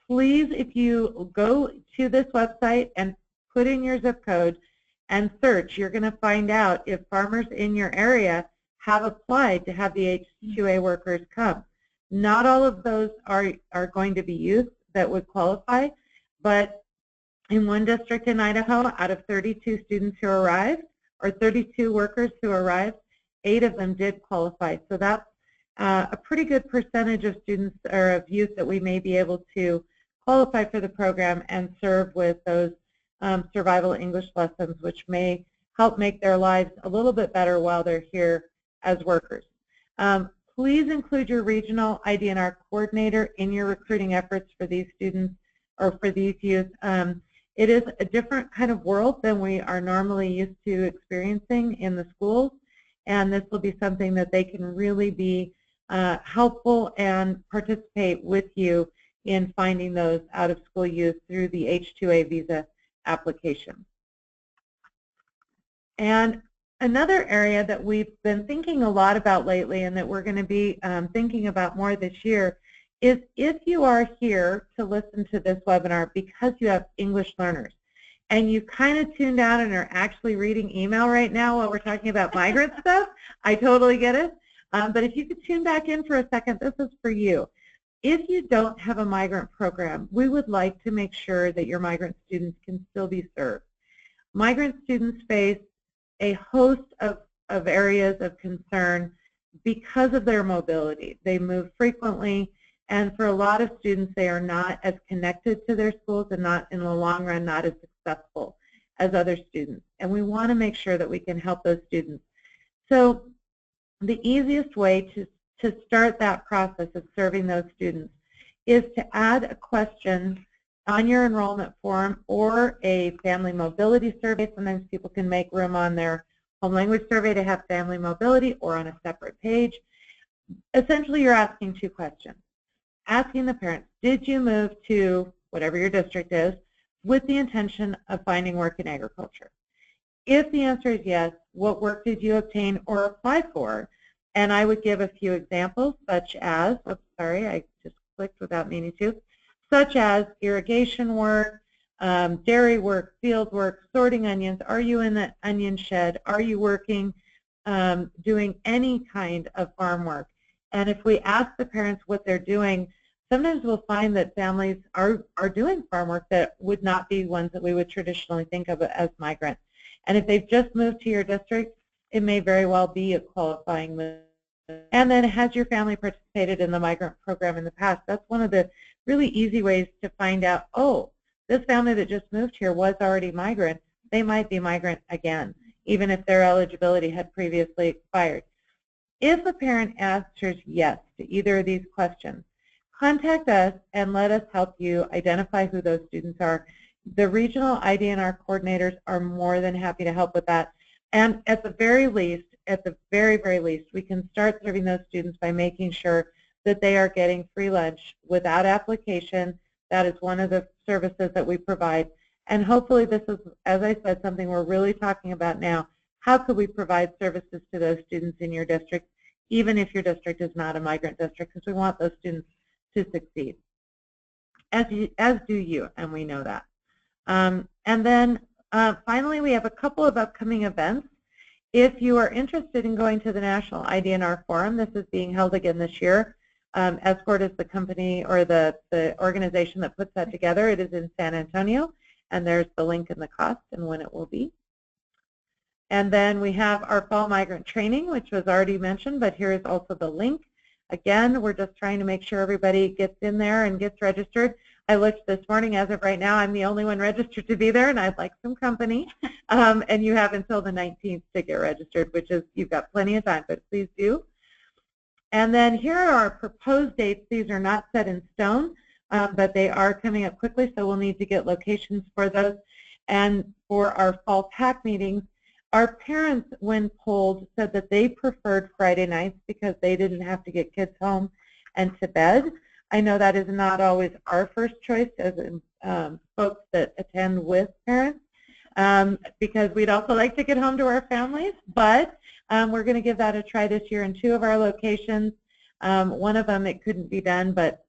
Please, if you go to this website and put in your zip code and search, you're going to find out if farmers in your area have applied to have the H2A workers come. Not all of those are going to be youth that would qualify, but in one district in Idaho, out of 32 students who arrived, or 32 workers who arrived, 8 of them did qualify. So that's a pretty good percentage of students or of youth that we may be able to qualify for the program and serve with those survival English lessons, which may help make their lives a little bit better while they're here as workers. Please include your regional IDNR coordinator in your recruiting efforts for these students or for these youth. It is a different kind of world than we are normally used to experiencing in the schools, and this will be something that they can really be helpful and participate with you in finding those out-of-school youth through the H2A visa application. And another area that we've been thinking a lot about lately and that we're going to be thinking about more this year is if you are here to listen to this webinar because you have English learners and you kind of tuned out and are actually reading email right now while we're talking about migrant stuff, I totally get it. But if you could tune back in for a second, this is for you. If you don't have a migrant program, we would like to make sure that your migrant students can still be served. Migrant students face a host of areas of concern because of their mobility. They move frequently, and for a lot of students, they are not as connected to their schools and not, in the long run, not as successful as other students. And we want to make sure that we can help those students. So the easiest way to start that process of serving those students is to add a question on your enrollment form or a family mobility survey. Sometimes people can make room on their home language survey to have family mobility or on a separate page. Essentially, you're asking two questions. Asking the parents, did you move to whatever your district is with the intention of finding work in agriculture? If the answer is yes, what work did you obtain or apply for? And I would give a few examples, such as, oops, sorry, I just clicked without meaning to, such as irrigation work, dairy work, field work, sorting onions. Are you in the onion shed? Are you working, doing any kind of farm work? And if we ask the parents what they're doing, sometimes we'll find that families are doing farm work that would not be ones that we would traditionally think of as migrant. And if they've just moved to your district, it may very well be a qualifying move. And then, has your family participated in the migrant program in the past? That's one of the really easy ways to find out, oh, this family that just moved here was already migrant. They might be migrant again, even if their eligibility had previously expired. If a parent answers yes to either of these questions, contact us and let us help you identify who those students are. The regional IDNR coordinators are more than happy to help with that. And at the very least, very least, we can start serving those students by making sure that they are getting free lunch without application. That is one of the services that we provide. And hopefully this is, as I said, something we're really talking about now. How could we provide services to those students in your district, even if your district is not a migrant district, because we want those students to succeed, as do you, and we know that. And then finally, we have a couple of upcoming events. If you are interested in going to the National IDNR Forum, this is being held again this year. Escort is the company or the organization that puts that together. It is in San Antonio, and there's the link and the cost and when it will be. And then we have our fall migrant training, which was already mentioned, but here is also the link. Again, we're just trying to make sure everybody gets in there and gets registered. I looked this morning. As of right now, I'm the only one registered to be there, and I'd like some company. And you have until the 19th to get registered, which is, you've got plenty of time, but please do. And then here are our proposed dates. These are not set in stone, but they are coming up quickly, so we'll need to get locations for those. And for our fall TAC meetings, our parents, when polled, said that they preferred Friday nights because they didn't have to get kids home and to bed. I know that is not always our first choice as folks that attend with parents, because we'd also like to get home to our families, but we're going to give that a try this year in 2 of our locations. One of them, it couldn't be done, but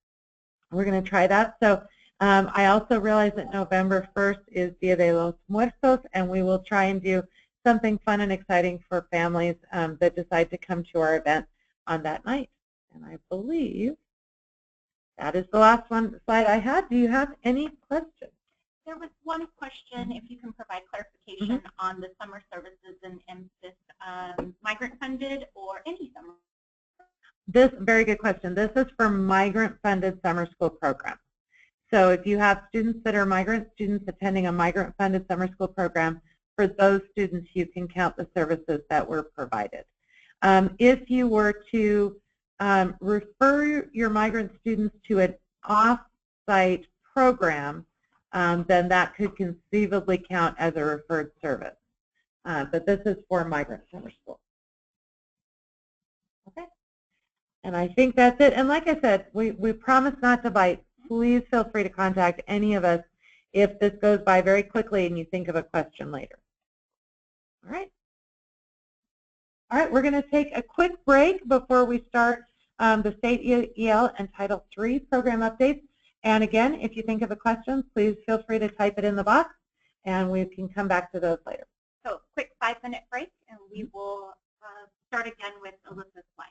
we're going to try that. So I also realize that November 1st is Dia de los Muertos, and we will try and do something fun and exciting for families that decide to come to our event on that night. And I believe that is the last slide I had. Do you have any questions? There was one question, if you can provide clarification on the summer services and this migrant funded or any summer. This, very good question. This is for migrant funded summer school program. So if you have students that are migrant students attending a migrant funded summer school program, for those students you can count the services that were provided. If you were to refer your migrant students to an off-site program, then that could conceivably count as a referred service. But this is for migrant summer school. Okay. And I think that's it. And like I said, we promise not to bite. Please feel free to contact any of us if this goes by very quickly and you think of a question later. All right. All right, we're going to take a quick break before we start the State EL and Title III program updates. And again, if you think of a question, please feel free to type it in the box, and we can come back to those later. So quick 5-minute break, and we will start again with Alyssa's slide.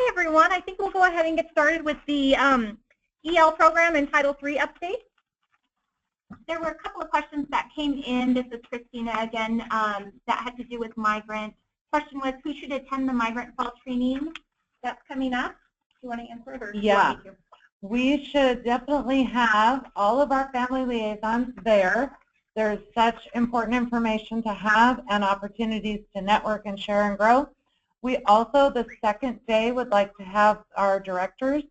Hi, everyone. I think we'll go ahead and get started with the EL program and Title III update. There were a couple of questions that came in. This is Christina again, that had to do with migrant. Question was, who should attend the migrant fall training that's coming up? Do you want to answer it, or do you want me to? We should definitely have all of our family liaisons there. There's such important information to have and opportunities to network and share and grow. We also, the second day, would like to have our directors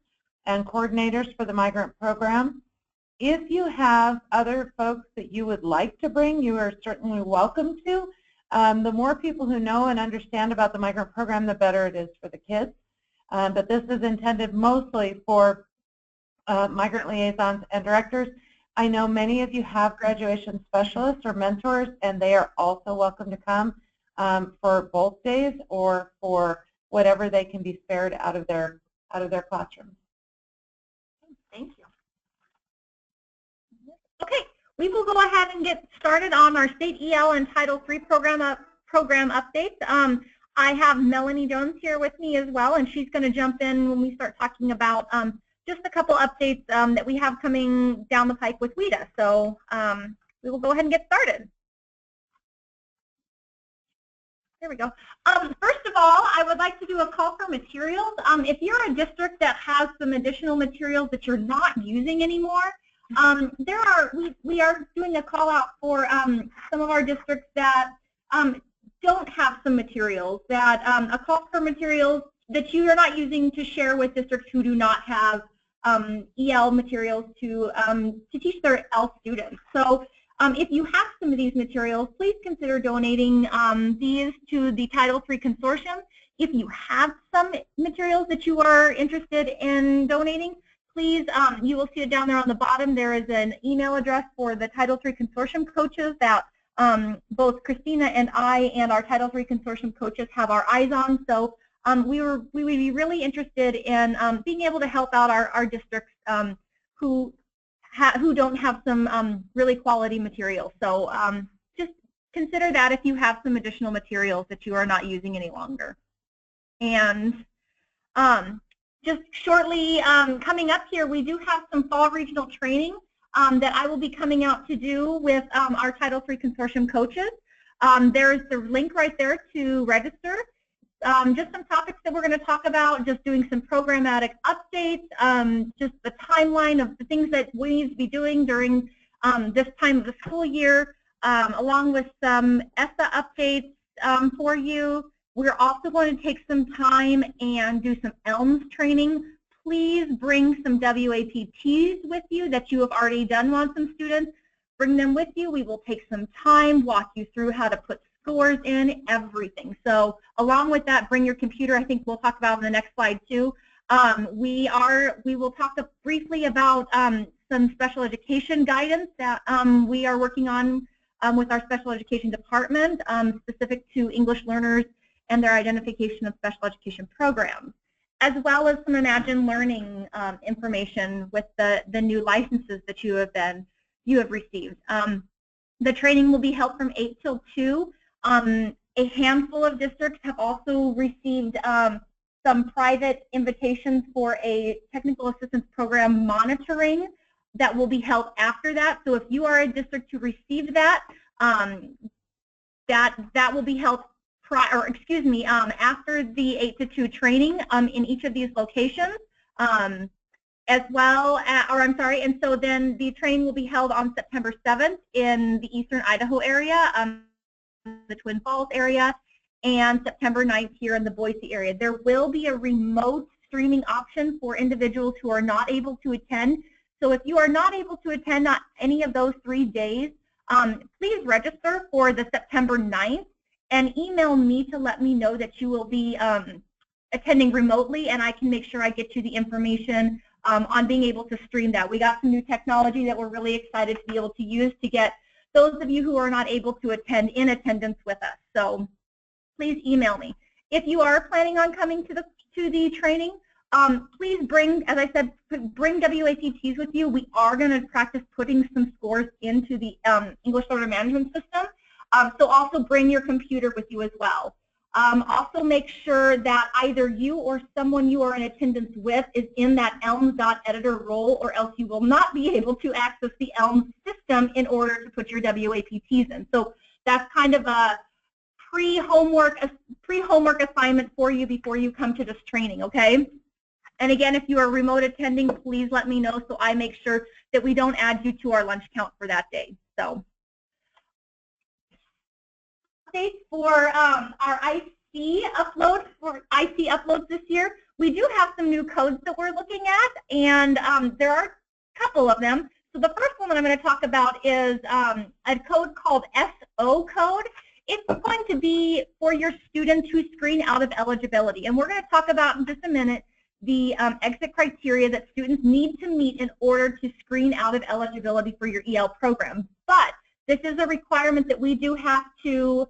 and coordinators for the Migrant Program. If you have other folks that you would like to bring, you are certainly welcome to. The more people who know and understand about the Migrant Program, the better it is for the kids. But this is intended mostly for migrant liaisons and directors. I know many of you have graduation specialists or mentors, and they are also welcome to come for both days or for whatever they can be spared out of their classrooms. Thank you. Okay, we will go ahead and get started on our state EL and Title III program updates. I have Melanie Jones here with me as well, and she's going to jump in when we start talking about just a couple updates that we have coming down the pike with WIDA. So we will go ahead and get started. There we go. First of all, I would like to do a call for materials. If you're a district that has some additional materials that you're not using anymore, we are doing a call out for some of our districts that don't have some materials, that a call for materials that you are not using to share with districts who do not have EL materials to teach their L students. So if you have some of these materials, please consider donating these to the Title III Consortium. If you have some materials that you are interested in donating, please, you will see it down there on the bottom. There is an email address for the Title III Consortium coaches that both Christina and I and our Title III Consortium coaches have our eyes on. So we would be really interested in being able to help out our districts who don't have some really quality materials. So just consider that if you have some additional materials that you are not using any longer. And just shortly coming up here, we do have some fall regional training that I will be coming out to do with our Title III Consortium coaches. There's the link right there to register. Just some topics that we're going to talk about, just doing some programmatic updates, just the timeline of the things that we need to be doing during this time of the school year, along with some ESSA updates for you. We're also going to take some time and do some ELMS training. Please bring some WAPTs with you that you have already done on some students. Bring them with you. We will take some time, walk you through how to put scores in, everything. So along with that, bring your computer. I think we'll talk about in the next slide too. We will talk briefly about some special education guidance that we are working on with our special education department, specific to English learners and their identification of special education programs, as well as some Imagine Learning information with the new licenses that you have received. The training will be held from 8 till 2. A handful of districts have also received some private invitations for a technical assistance program monitoring that will be held after that. So if you are a district to receive that, that will be held after the 8 to 2 training in each of these locations, as well as, and so then the training will be held on September 7th in the Eastern Idaho area, the Twin Falls area, and September 9th here in the Boise area. There will be a remote streaming option for individuals who are not able to attend. So if you are not able to attend any of those 3 days, please register for the September 9th and email me to let me know that you will be attending remotely, and I can make sure I get you the information on being able to stream that. We got some new technology that we're really excited to be able to use to get those of you who are not able to attend in attendance with us. So please email me. If you are planning on coming to the training, please bring, as I said, bring WAPTs with you. We are going to practice putting some scores into the English Learner Management System. So also bring your computer with you as well. Also make sure that either you or someone you are in attendance with is in that ELMS.editor role, or else you will not be able to access the ELMS system in order to put your WAPTs in. So that's kind of a pre-homework assignment for you before you come to this training, okay? And again, if you are remote attending, please let me know so I make sure that we don't add you to our lunch count for that day. So, updates for our IC uploads this year. We do have some new codes that we're looking at, and there are a couple of them. So the first one that I'm going to talk about is a code called SO code. It's going to be for your students who screen out of eligibility, and we're going to talk about in just a minute the exit criteria that students need to meet in order to screen out of eligibility for your EL program. But this is a requirement that we do have to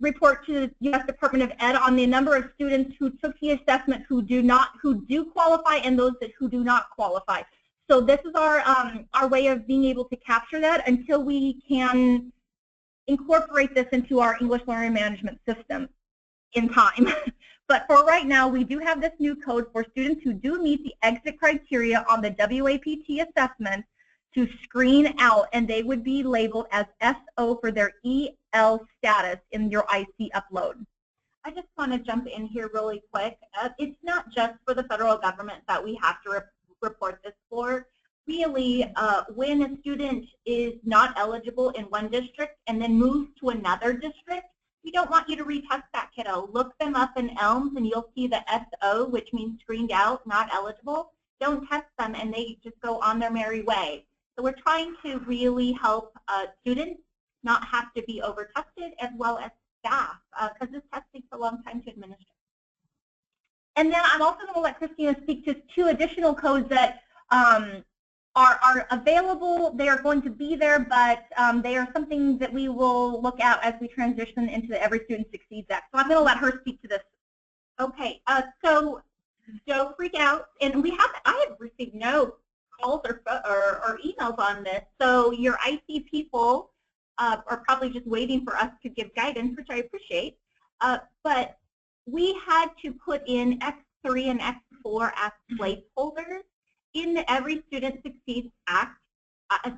report to the U.S. Department of Ed on the number of students who took the assessment who do qualify, and those who do not qualify. So this is our way of being able to capture that until we can incorporate this into our English learning management system in time. But for right now, we do have this new code for students who do meet the exit criteria on the WAPT assessment to screen out, and they would be labeled as SO for their EL status in your IC upload. I just want to jump in here really quick. It's not just for the federal government that we have to report this for. Really, when a student is not eligible in one district and then moves to another district, we don't want you to retest that kiddo. Look them up in ELMS and you'll see the SO, which means screened out, not eligible. Don't test them and they just go on their merry way. So we're trying to really help students not have to be over-tested, as well as staff, because this test takes a long time to administer. And then I'm also going to let Christina speak to two additional codes that are available. They are going to be there, but they are something that we will look at as we transition into the Every Student Succeeds Act. So I'm going to let her speak to this. Okay, so don't freak out. And I have received no calls or emails on this. So your IC people are probably just waiting for us to give guidance, which I appreciate. But we had to put in X3 and X4 as placeholders. In the Every Student Succeeds Act,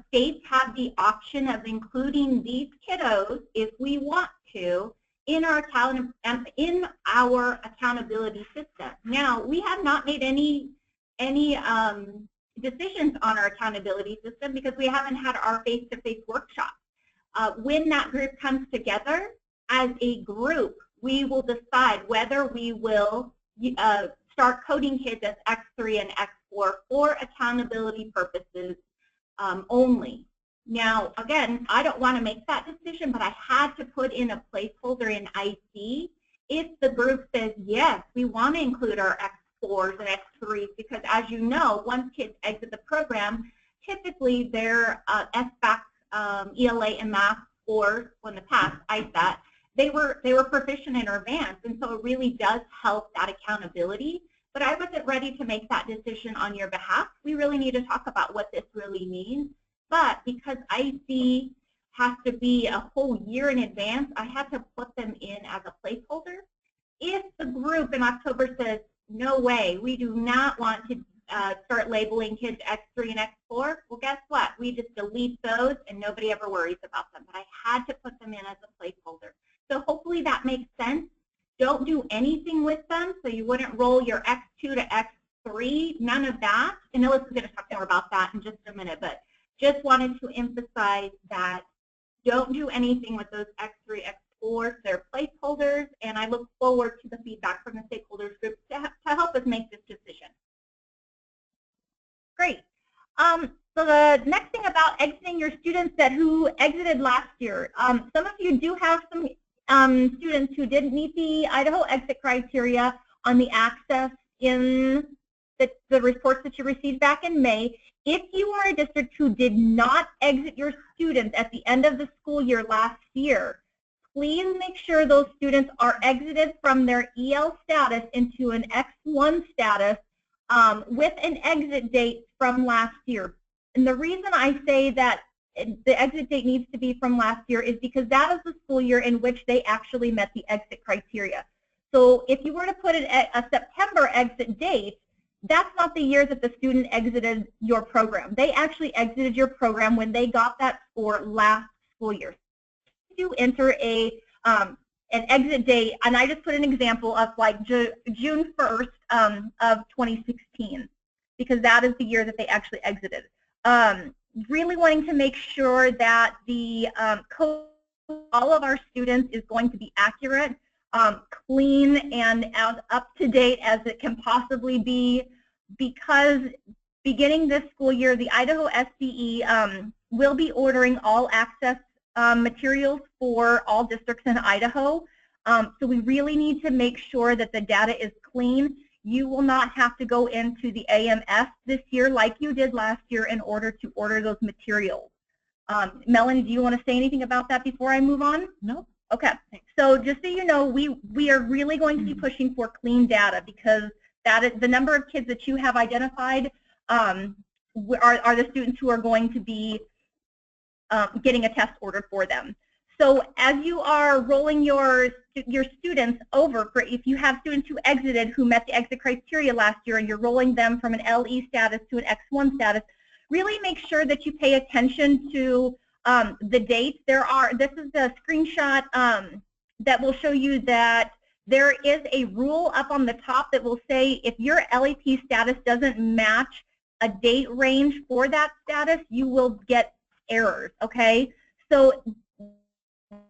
states have the option of including these kiddos, if we want to, in our accountability system. Now, we have not made any decisions on our accountability system because we haven't had our face-to-face workshop. When that group comes together as a group, we will decide whether we will start coding kids as X3 and X4 for accountability purposes only. Now, again, I don't want to make that decision, but I had to put in a placeholder in IC if the group says, yes, we want to include our X4s and X3s, because as you know, once kids exit the program, typically their SBAC, ELA, and math scores, when the past, ISAT, they were proficient in advance, and so it really does help that accountability. But I wasn't ready to make that decision on your behalf. We really need to talk about what this really means. But because IC has to be a whole year in advance, I had to put them in as a placeholder. If the group in October says, no way, we do not want to start labeling kids X3 and X4, well, guess what? We just delete those and nobody ever worries about them. But I had to put them in as a placeholder. So hopefully that makes sense. Don't do anything with them, so you wouldn't roll your X2 to X3, none of that. And Melissa's going to talk more about that in just a minute, but just wanted to emphasize that don't do anything with those X3, X4s. They're placeholders, and I look forward to the feedback from the stakeholders group to help us make this decision. Great. So the next thing about exiting your students who exited last year, some of you do have some students who didn't meet the Idaho exit criteria on the access in the reports that you received back in May. If you are a district who did not exit your students at the end of the school year last year, please make sure those students are exited from their EL status into an X1 status with an exit date from last year. And the reason I say that the exit date needs to be from last year is because that is the school year in which they actually met the exit criteria. So if you were to put a September exit date, that's not the year that the student exited your program. They actually exited your program when they got that score last school year. You enter an exit date, and I just put an example of like June 1st of 2016, because that is the year that they actually exited. Really wanting to make sure that the code all of our students is going to be accurate, clean, and as up to date as it can possibly be, because beginning this school year, the Idaho SDE will be ordering all access materials for all districts in Idaho. So we really need to make sure that the data is clean. You will not have to go into the AMS this year like you did last year in order to order those materials. Melanie, do you want to say anything about that before I move on? No. Okay. So just so you know, we are really going to be pushing for clean data, because that is the number of kids that you have identified are the students who are going to be getting a test ordered for them. So as you are rolling your students over, for if you have students who exited who met the exit criteria last year and you're rolling them from an LE status to an X1 status, really make sure that you pay attention to the dates. This is a screenshot that will show you that there is a rule up on the top that will say if your LEP status doesn't match a date range for that status, you will get errors, okay? So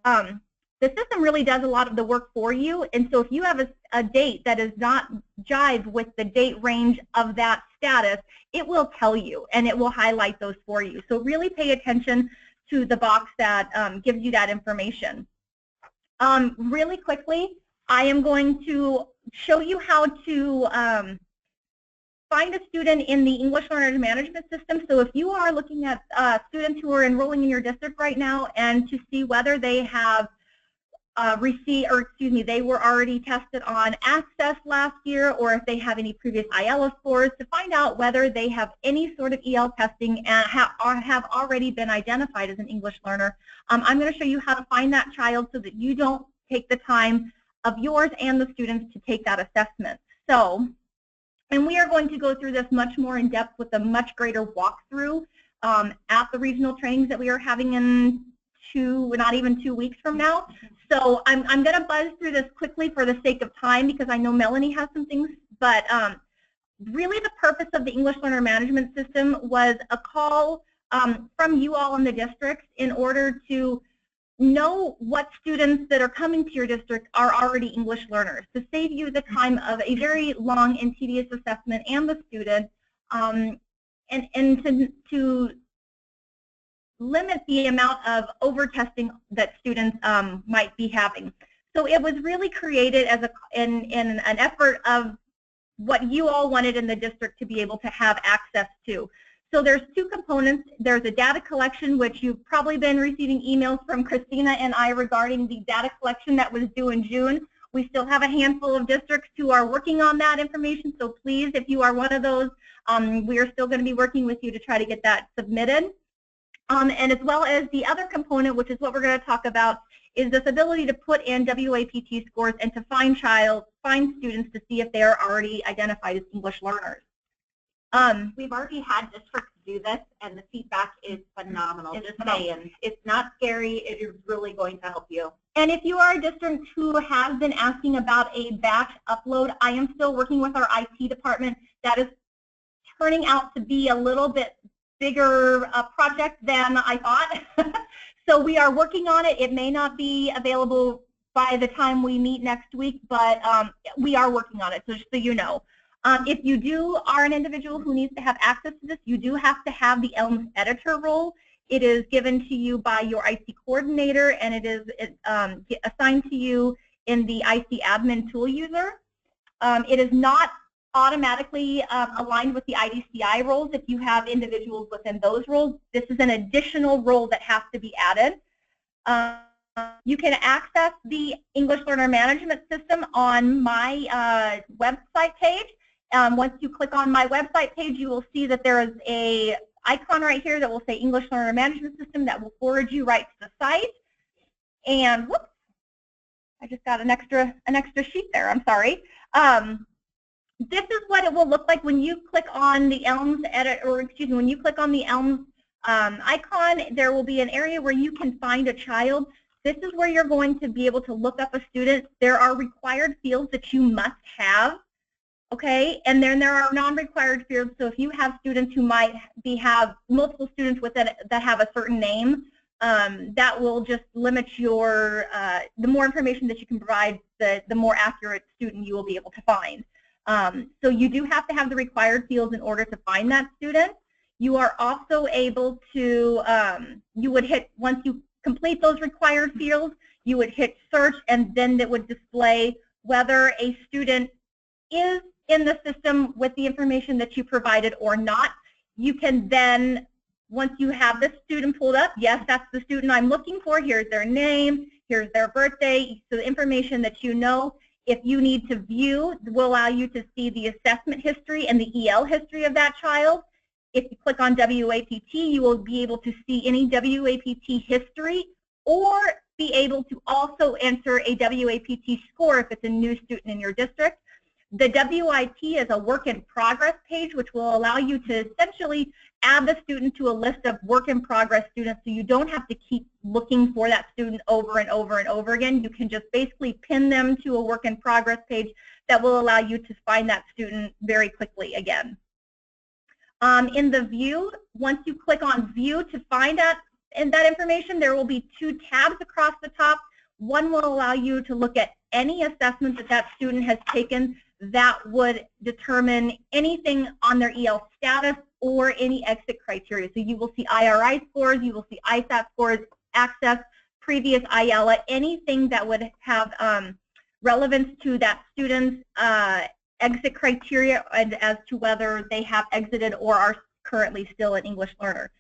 the system really does a lot of the work for you, and so if you have a date that does not jive with the date range of that status, it will tell you and it will highlight those for you. So really pay attention to the box that gives you that information. Really quickly, I am going to show you how to find a student in the English Learner Management System. So if you are looking at students who are enrolling in your district right now and to see whether they have they were already tested on Access last year, or if they have any previous IELTS scores, to find out whether they have any sort of EL testing and have already been identified as an English learner. I'm going to show you how to find that child so that you don't take the time of yours and the students to take that assessment. So, and we are going to go through this much more in depth with a much greater walkthrough at the regional trainings that we are having in not even 2 weeks from now. So I'm going to buzz through this quickly for the sake of time, because I know Melanie has some things, but really the purpose of the English Learner Management System was a call from you all in the districts in order to know what students that are coming to your district are already English learners, to save you the time of a very long and tedious assessment and the student, and to limit the amount of over-testing that students might be having. So it was really created as in an effort of what you all wanted in the district to be able to have access to. So there's two components. There's a data collection, which you've probably been receiving emails from Christina and I regarding the data collection that was due in June. We still have a handful of districts who are working on that information, so please, if you are one of those, we are still going to be working with you to try to get that submitted. And as well as the other component, which is what we're going to talk about, is this ability to put in WAPT scores and to find students to see if they are already identified as English learners. We've already had districts do this, and the feedback is phenomenal. Just saying, it's not scary. It is really going to help you. And if you are a district who has been asking about a batch upload, I am still working with our IT department. That is turning out to be a little bit bigger project than I thought. So we are working on it. It may not be available by the time we meet next week, but we are working on it, so just so you know. If you are an individual who needs to have access to this, you do have to have the ELMS editor role. It is given to you by your IT coordinator, and it is assigned to you in the IT admin tool user. It is not automatically aligned with the IDCI roles if you have individuals within those roles. This is an additional role that has to be added. You can access the English Learner Management System on my website page. Once you click on my website page, you will see that there is a icon right here that will say English Learner Management System that will forward you right to the site. And whoops, I just got an extra sheet there. I'm sorry. This is what it will look like when you click on the ELMS edit, or excuse me, when you click on the ELMS icon. There will be an area where you can find a child. This is where you're going to be able to look up a student. There are required fields that you must have, okay? And then there are non-required fields. So if you have students who might have multiple students with it that have a certain name, that will just limit your, the more information that you can provide, the more accurate student you will be able to find. So you do have to have the required fields in order to find that student. You are also able to, you would hit, once you complete those required fields, you would hit search, and then it would display whether a student is in the system with the information that you provided or not. You can then, once you have the student pulled up, yes, that's the student I'm looking for, here's their name, here's their birthday, so the information that you know. If you need to view, will allow you to see the assessment history and the EL history of that child. If you click on WAPT, you will be able to see any WAPT history, or be able to also enter a WAPT score if it's a new student in your district. The WIT is a work in progress page, which will allow you to essentially add the student to a list of work in progress students, so you don't have to keep looking for that student over and over and over again. You can just basically pin them to a work in progress page that will allow you to find that student very quickly again. In the view, once you click on view to find that information, there will be two tabs across the top. One will allow you to look at any assessment that that student has taken that would determine anything on their EL status or any exit criteria. So you will see IRI scores, you will see ISAT scores, access, previous IELA, anything that would have relevance to that student's exit criteria and as to whether they have exited or are currently still an English learner.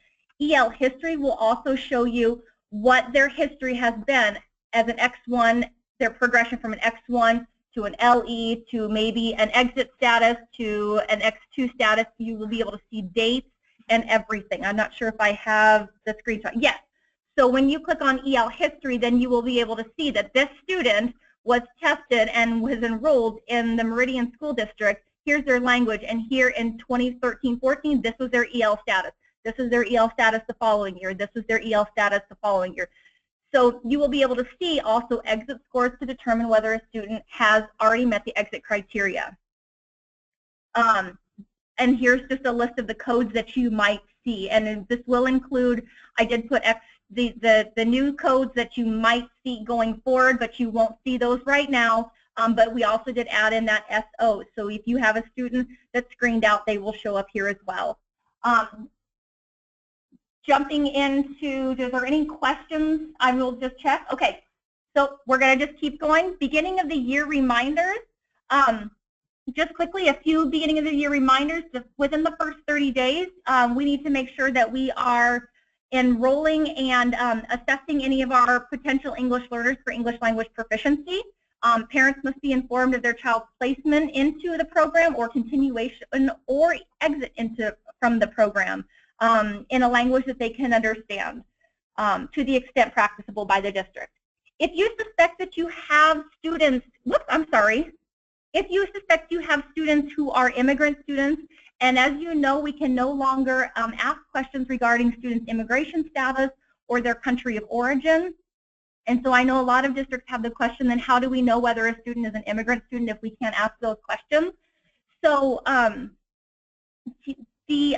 EL history will also show you what their history has been as an X1, their progression from an X1 to an LE to maybe an exit status to an X2 status. You will be able to see dates and everything. I'm not sure if I have the screenshot. Yes. So when you click on EL history, then you will be able to see that this student was tested and was enrolled in the Meridian School District. Here's their language, and here in 2013-14, this was their EL status. This is their EL status the following year. This is their EL status the following year. So you will be able to see also exit scores to determine whether a student has already met the exit criteria. And here's just a list of the codes that you might see, and this will include, I did put the new codes that you might see going forward, but you won't see those right now. But we also did add in that SO. So if you have a student that's screened out, they will show up here as well. Jumping into, is there any questions? I will just check. Okay, so we're going to just keep going. Beginning of the year reminders. Just quickly, a few beginning of the year reminders. Within the first 30 days, we need to make sure that we are enrolling and assessing any of our potential English learners for English language proficiency. Parents must be informed of their child's placement into the program or continuation or exit from the program in a language that they can understand to the extent practicable by the district. If you suspect that you have students, if you suspect you have students who are immigrant students, and as you know, we can no longer ask questions regarding students' immigration status or their country of origin. And so I know a lot of districts have the question, then how do we know whether a student is an immigrant student if we can't ask those questions? So the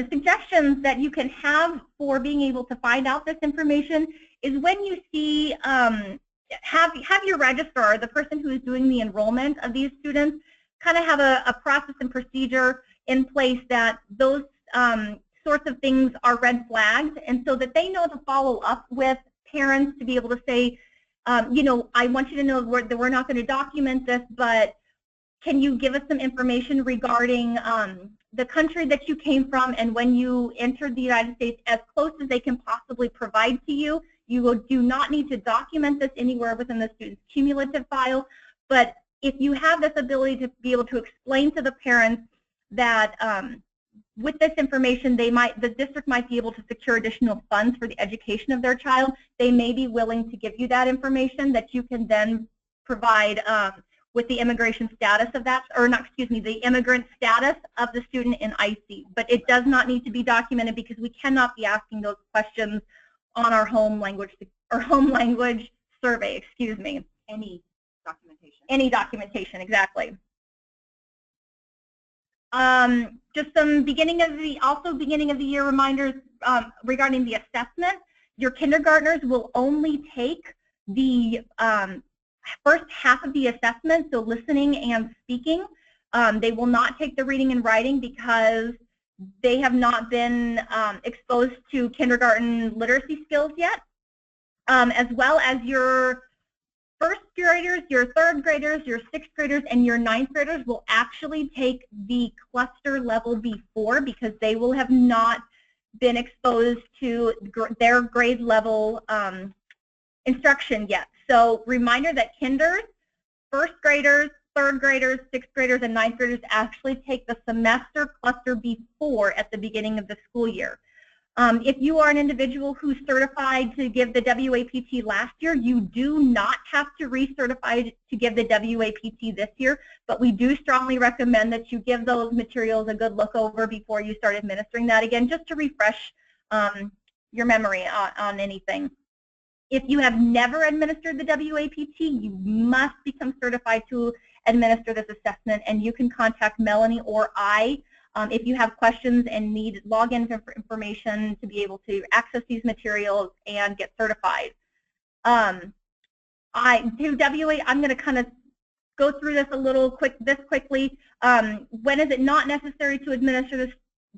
suggestions that you can have for being able to find out this information is when you see, have your registrar, the person who is doing the enrollment of these students, kind of have a process and procedure in place that those sorts of things are red flags, and so that they know to follow up with parents to be able to say, you know, I want you to know that we're not going to document this, but can you give us some information regarding the country that you came from and when you entered the United States, as close as they can possibly provide to you. You do not need to document this anywhere within the student's cumulative file, but if you have this ability to be able to explain to the parents that with this information, the district might be able to secure additional funds for the education of their child. They may be willing to give you that information that you can then provide with the immigration status of that, or not, excuse me, the immigrant status of the student in IC. But it does not need to be documented because we cannot be asking those questions on our home language survey, excuse me. Any documentation. Any documentation, exactly. Just some beginning of the year reminders regarding the assessment. Your kindergartners will only take the first half of the assessment, so listening and speaking. They will not take the reading and writing because they have not been exposed to kindergarten literacy skills yet, as well as your first graders, your third graders, your sixth graders, and your ninth graders will actually take the cluster level before because they will have not been exposed to their grade level instruction yet. So reminder that kinders, first graders, third graders, sixth graders, and ninth graders actually take the semester cluster before at the beginning of the school year. If you are an individual who's certified to give the WAPT last year, you do not have to recertify to give the WAPT this year, but we do strongly recommend that you give those materials a good look over before you start administering that again, just to refresh your memory on anything. If you have never administered the WAPT, you must become certified to administer this assessment, and you can contact Melanie or I if you have questions and need login information to be able to access these materials and get certified. I'm going to kind of go through this quickly. When is it not necessary to administer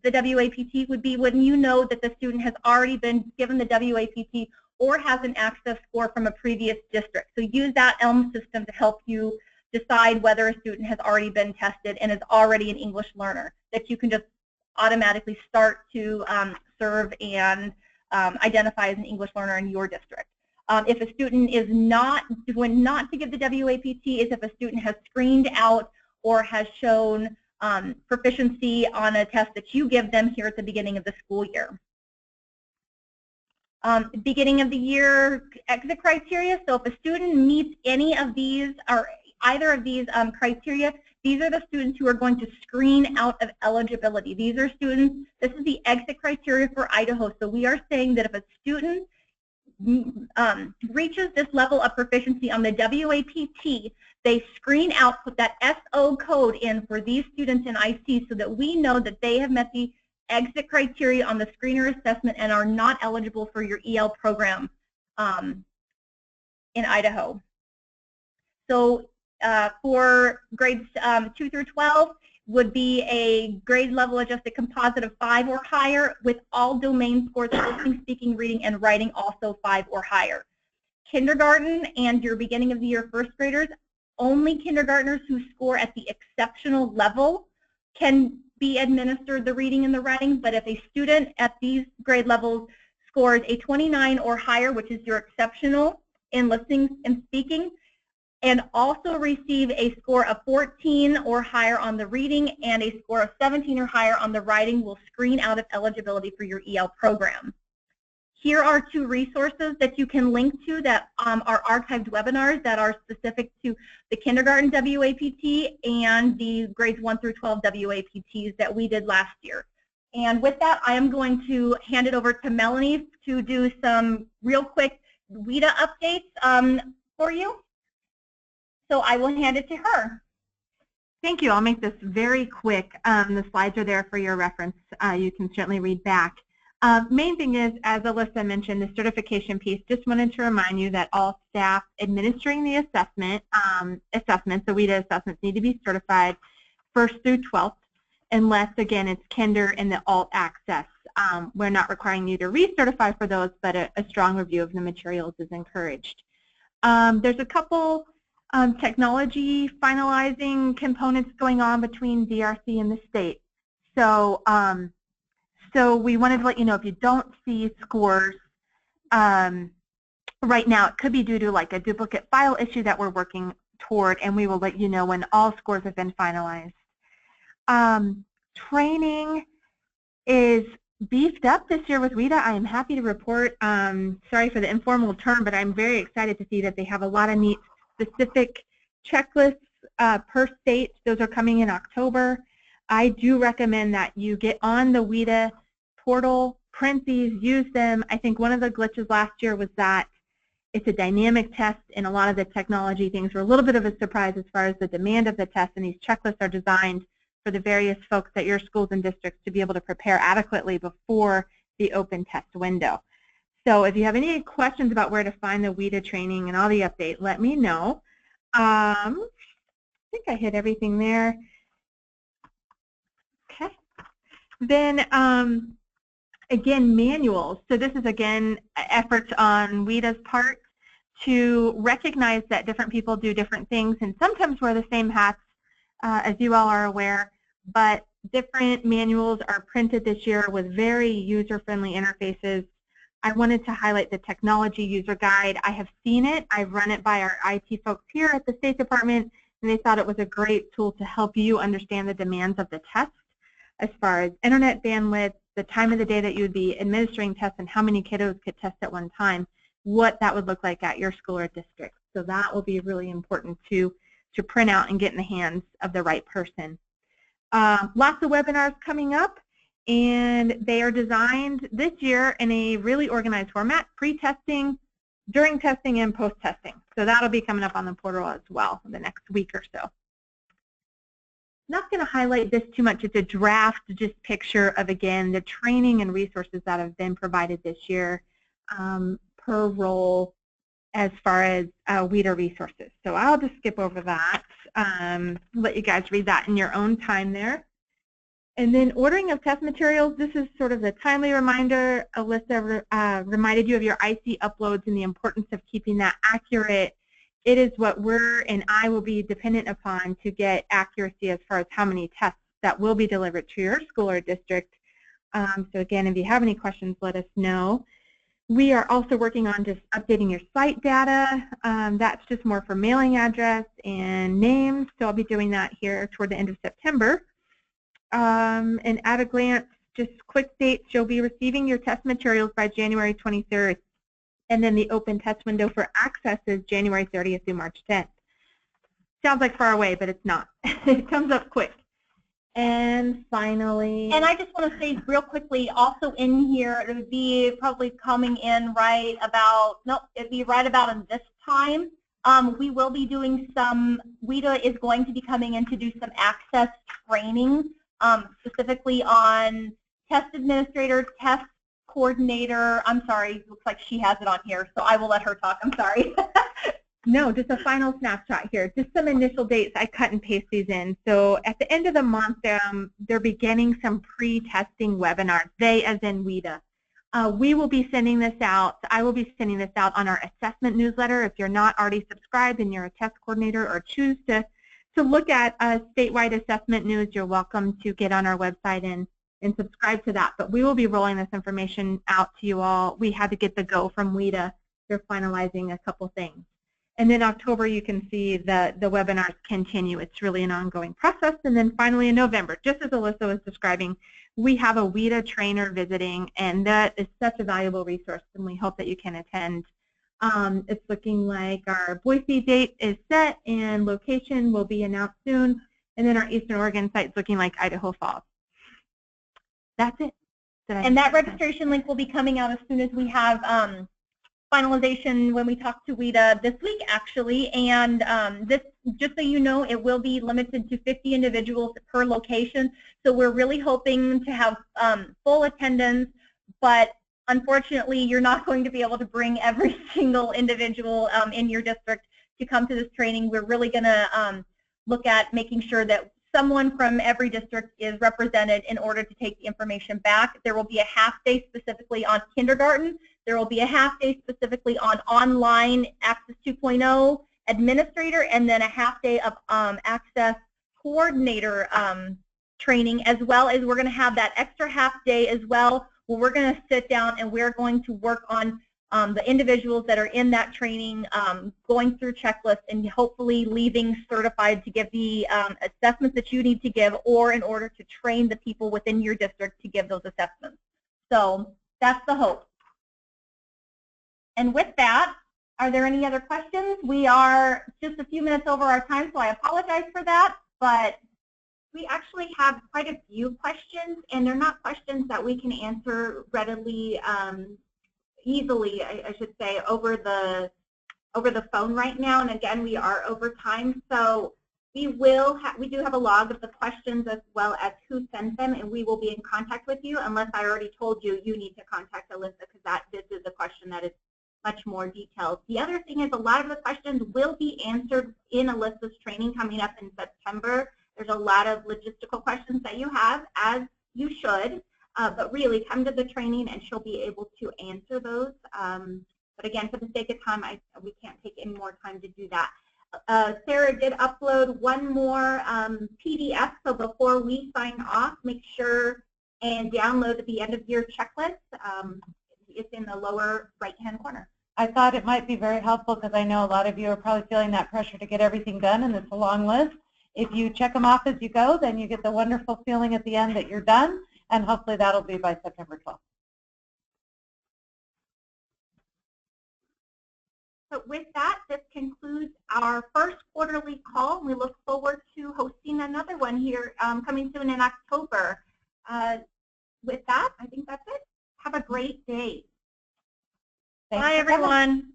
the WAPT would be when you know that the student has already been given the WAPT or has an access score from a previous district. So use that ELM system to help you decide whether a student has already been tested and is already an English learner, that you can just automatically start to serve and identify as an English learner in your district. If a student is not to give the WAPT is if a student has screened out or has shown proficiency on a test that you give them here at the beginning of the school year. Beginning of the year exit criteria, so if a student meets any of these or either of these criteria, these are the students who are going to screen out of eligibility. These are students, this is the exit criteria for Idaho. So we are saying that if a student reaches this level of proficiency on the WAPT, they screen out, put that SO code in for these students in IC so that we know that they have met the exit criteria on the screener assessment and are not eligible for your EL program in Idaho. So for grades 2 through 12 would be a grade level adjusted composite of 5 or higher with all domain scores of listening, speaking, reading, and writing also 5 or higher. Kindergarten and your beginning of the year first graders, only kindergartners who score at the exceptional level can be administered the reading and the writing, but if a student at these grade levels scores a 29 or higher, which is your exceptional in listening and speaking, and also receive a score of 14 or higher on the reading and a score of 17 or higher on the writing, will screen out of eligibility for your EL program. Here are 2 resources that you can link to that are archived webinars that are specific to the kindergarten WAPT and the grades 1 through 12 WAPTs that we did last year. And with that, I am going to hand it over to Melanie to do some real quick WIDA updates for you. So I will hand it to her. Thank you. I'll make this very quick. The slides are there for your reference. You can certainly read back. Main thing is, as Alyssa mentioned, the certification piece. Just wanted to remind you that all staff administering the assessment, the WIDA assessments, need to be certified 1st through 12th, unless, again, it's kinder and the alt access. We're not requiring you to recertify for those, but a strong review of the materials is encouraged. There's a couple technology finalizing components going on between DRC and the state. So, so we wanted to let you know if you don't see scores right now, it could be due to like a duplicate file issue that we're working toward, and we will let you know when all scores have been finalized. Training, is beefed up this year with WIDA. I am happy to report, sorry for the informal term, but I'm very excited to see that they have a lot of neat specific checklists per state. Those are coming in October. I do recommend that you get on the WIDA portal, print these, use them. I think one of the glitches last year was that it's a dynamic test, and a lot of the technology things were a little bit of a surprise as far as the demand of the test, and these checklists are designed for the various folks at your schools and districts to be able to prepare adequately before the open test window. So if you have any questions about where to find the WIDA training and all the update, let me know. I think I hit everything there. Okay. Then again, manuals. So this is, again, efforts on WIDA's part to recognize that different people do different things and sometimes wear the same hats, as you all are aware, but different manuals are printed this year with very user-friendly interfaces. I wanted to highlight the technology user guide. I have seen it. I've run it by our IT folks here at the State Department, and they thought it was a great tool to help you understand the demands of the test as far as internet bandwidth, the time of the day that you would be administering tests, and how many kiddos could test at one time, what that would look like at your school or district. So that will be really important to print out and get in the hands of the right person. Lots of webinars coming up, and they are designed this year in a really organized format, pre-testing, during testing, and post-testing. So that'll be coming up on the portal as well in the next week or so. Not going to highlight this too much. It's a draft, just picture of, again, the training and resources that have been provided this year per role as far as WIDA resources. So I'll just skip over that, let you guys read that in your own time there. And then ordering of test materials, this is sort of the timely reminder. Alyssa reminded you of your IC uploads and the importance of keeping that accurate. It is what we're and I will be dependent upon to get accuracy as far as how many tests that will be delivered to your school or district. So again, if you have any questions, let us know. We are also working on just updating your site data. That's just more for mailing address and names, so I'll be doing that here toward the end of September. And at a glance, just quick dates, you'll be receiving your test materials by January 23rd, and then the open test window for access is January 30th through March 10th. Sounds like far away, but it's not. It comes up quick. And finally, and I just want to say real quickly, also in here, it would be probably coming in right about, nope, it'd be right about in this time. We will be doing some, WIDA is going to be coming in to do some access training, specifically on test administrator, test coordinator. I'm sorry, looks like she has it on here, so I will let her talk. I'm sorry. No, just a final snapshot here. Just some initial dates. I cut and paste these in. So at the end of the month, they're beginning some pre-testing webinars, they as in WIDA. We will be sending this out. I will be sending this out on our assessment newsletter. If you're not already subscribed and you're a test coordinator or choose to look at a statewide assessment news, you're welcome to get on our website and subscribe to that. But we will be rolling this information out to you all. We had to get the go from WIDA. They're finalizing a couple things. And then October, you can see the webinars continue. It's really an ongoing process. And then finally in November, just as Alyssa was describing, we have a WIDA trainer visiting, and that is such a valuable resource, and we hope that you can attend. It's looking like our Boise date is set, and location will be announced soon. And then our Eastern Oregon site is looking like Idaho Falls. That's it. And that registration link will be coming out as soon as we have finalization when we talk to WIDA this week, actually. And this, just so you know, it will be limited to 50 individuals per location. So we're really hoping to have full attendance, but unfortunately, you're not going to be able to bring every single individual in your district to come to this training. We're really going to look at making sure that someone from every district is represented in order to take the information back. There will be a half day specifically on kindergarten. There will be a half day specifically on online Access 2.0 administrator, and then a half day of Access coordinator training, as well as we're going to have that extra half day as well, where we're going to sit down and we're going to work on the individuals that are in that training going through checklists and hopefully leaving certified to give the assessments that you need to give, or in order to train the people within your district to give those assessments. So that's the hope. And with that, are there any other questions? We are just a few minutes over our time, so I apologize for that, but we actually have quite a few questions, and they're not questions that we can answer readily, easily, I should say, over the phone right now. And again, we are over time, so we do have a log of the questions as well as who sent them, and we will be in contact with you, unless I already told you you need to contact Alyssa, because this is a question that is much more detailed. The other thing is a lot of the questions will be answered in Alyssa's training coming up in September. There's a lot of logistical questions that you have, as you should, but really come to the training and she'll be able to answer those. But again, for the sake of time, we can't take any more time to do that. Sarah did upload one more PDF, so before we sign off, make sure and download the end of year checklist. It's in the lower right-hand corner. I thought it might be very helpful because I know a lot of you are probably feeling that pressure to get everything done, and it's a long list. If you check them off as you go, then you get the wonderful feeling at the end that you're done, and hopefully that'll be by September 12th. So with that, this concludes our first quarterly call. We look forward to hosting another one here coming soon in October. With that, I think that's it. Have a great day. Thanks. Bye, everyone.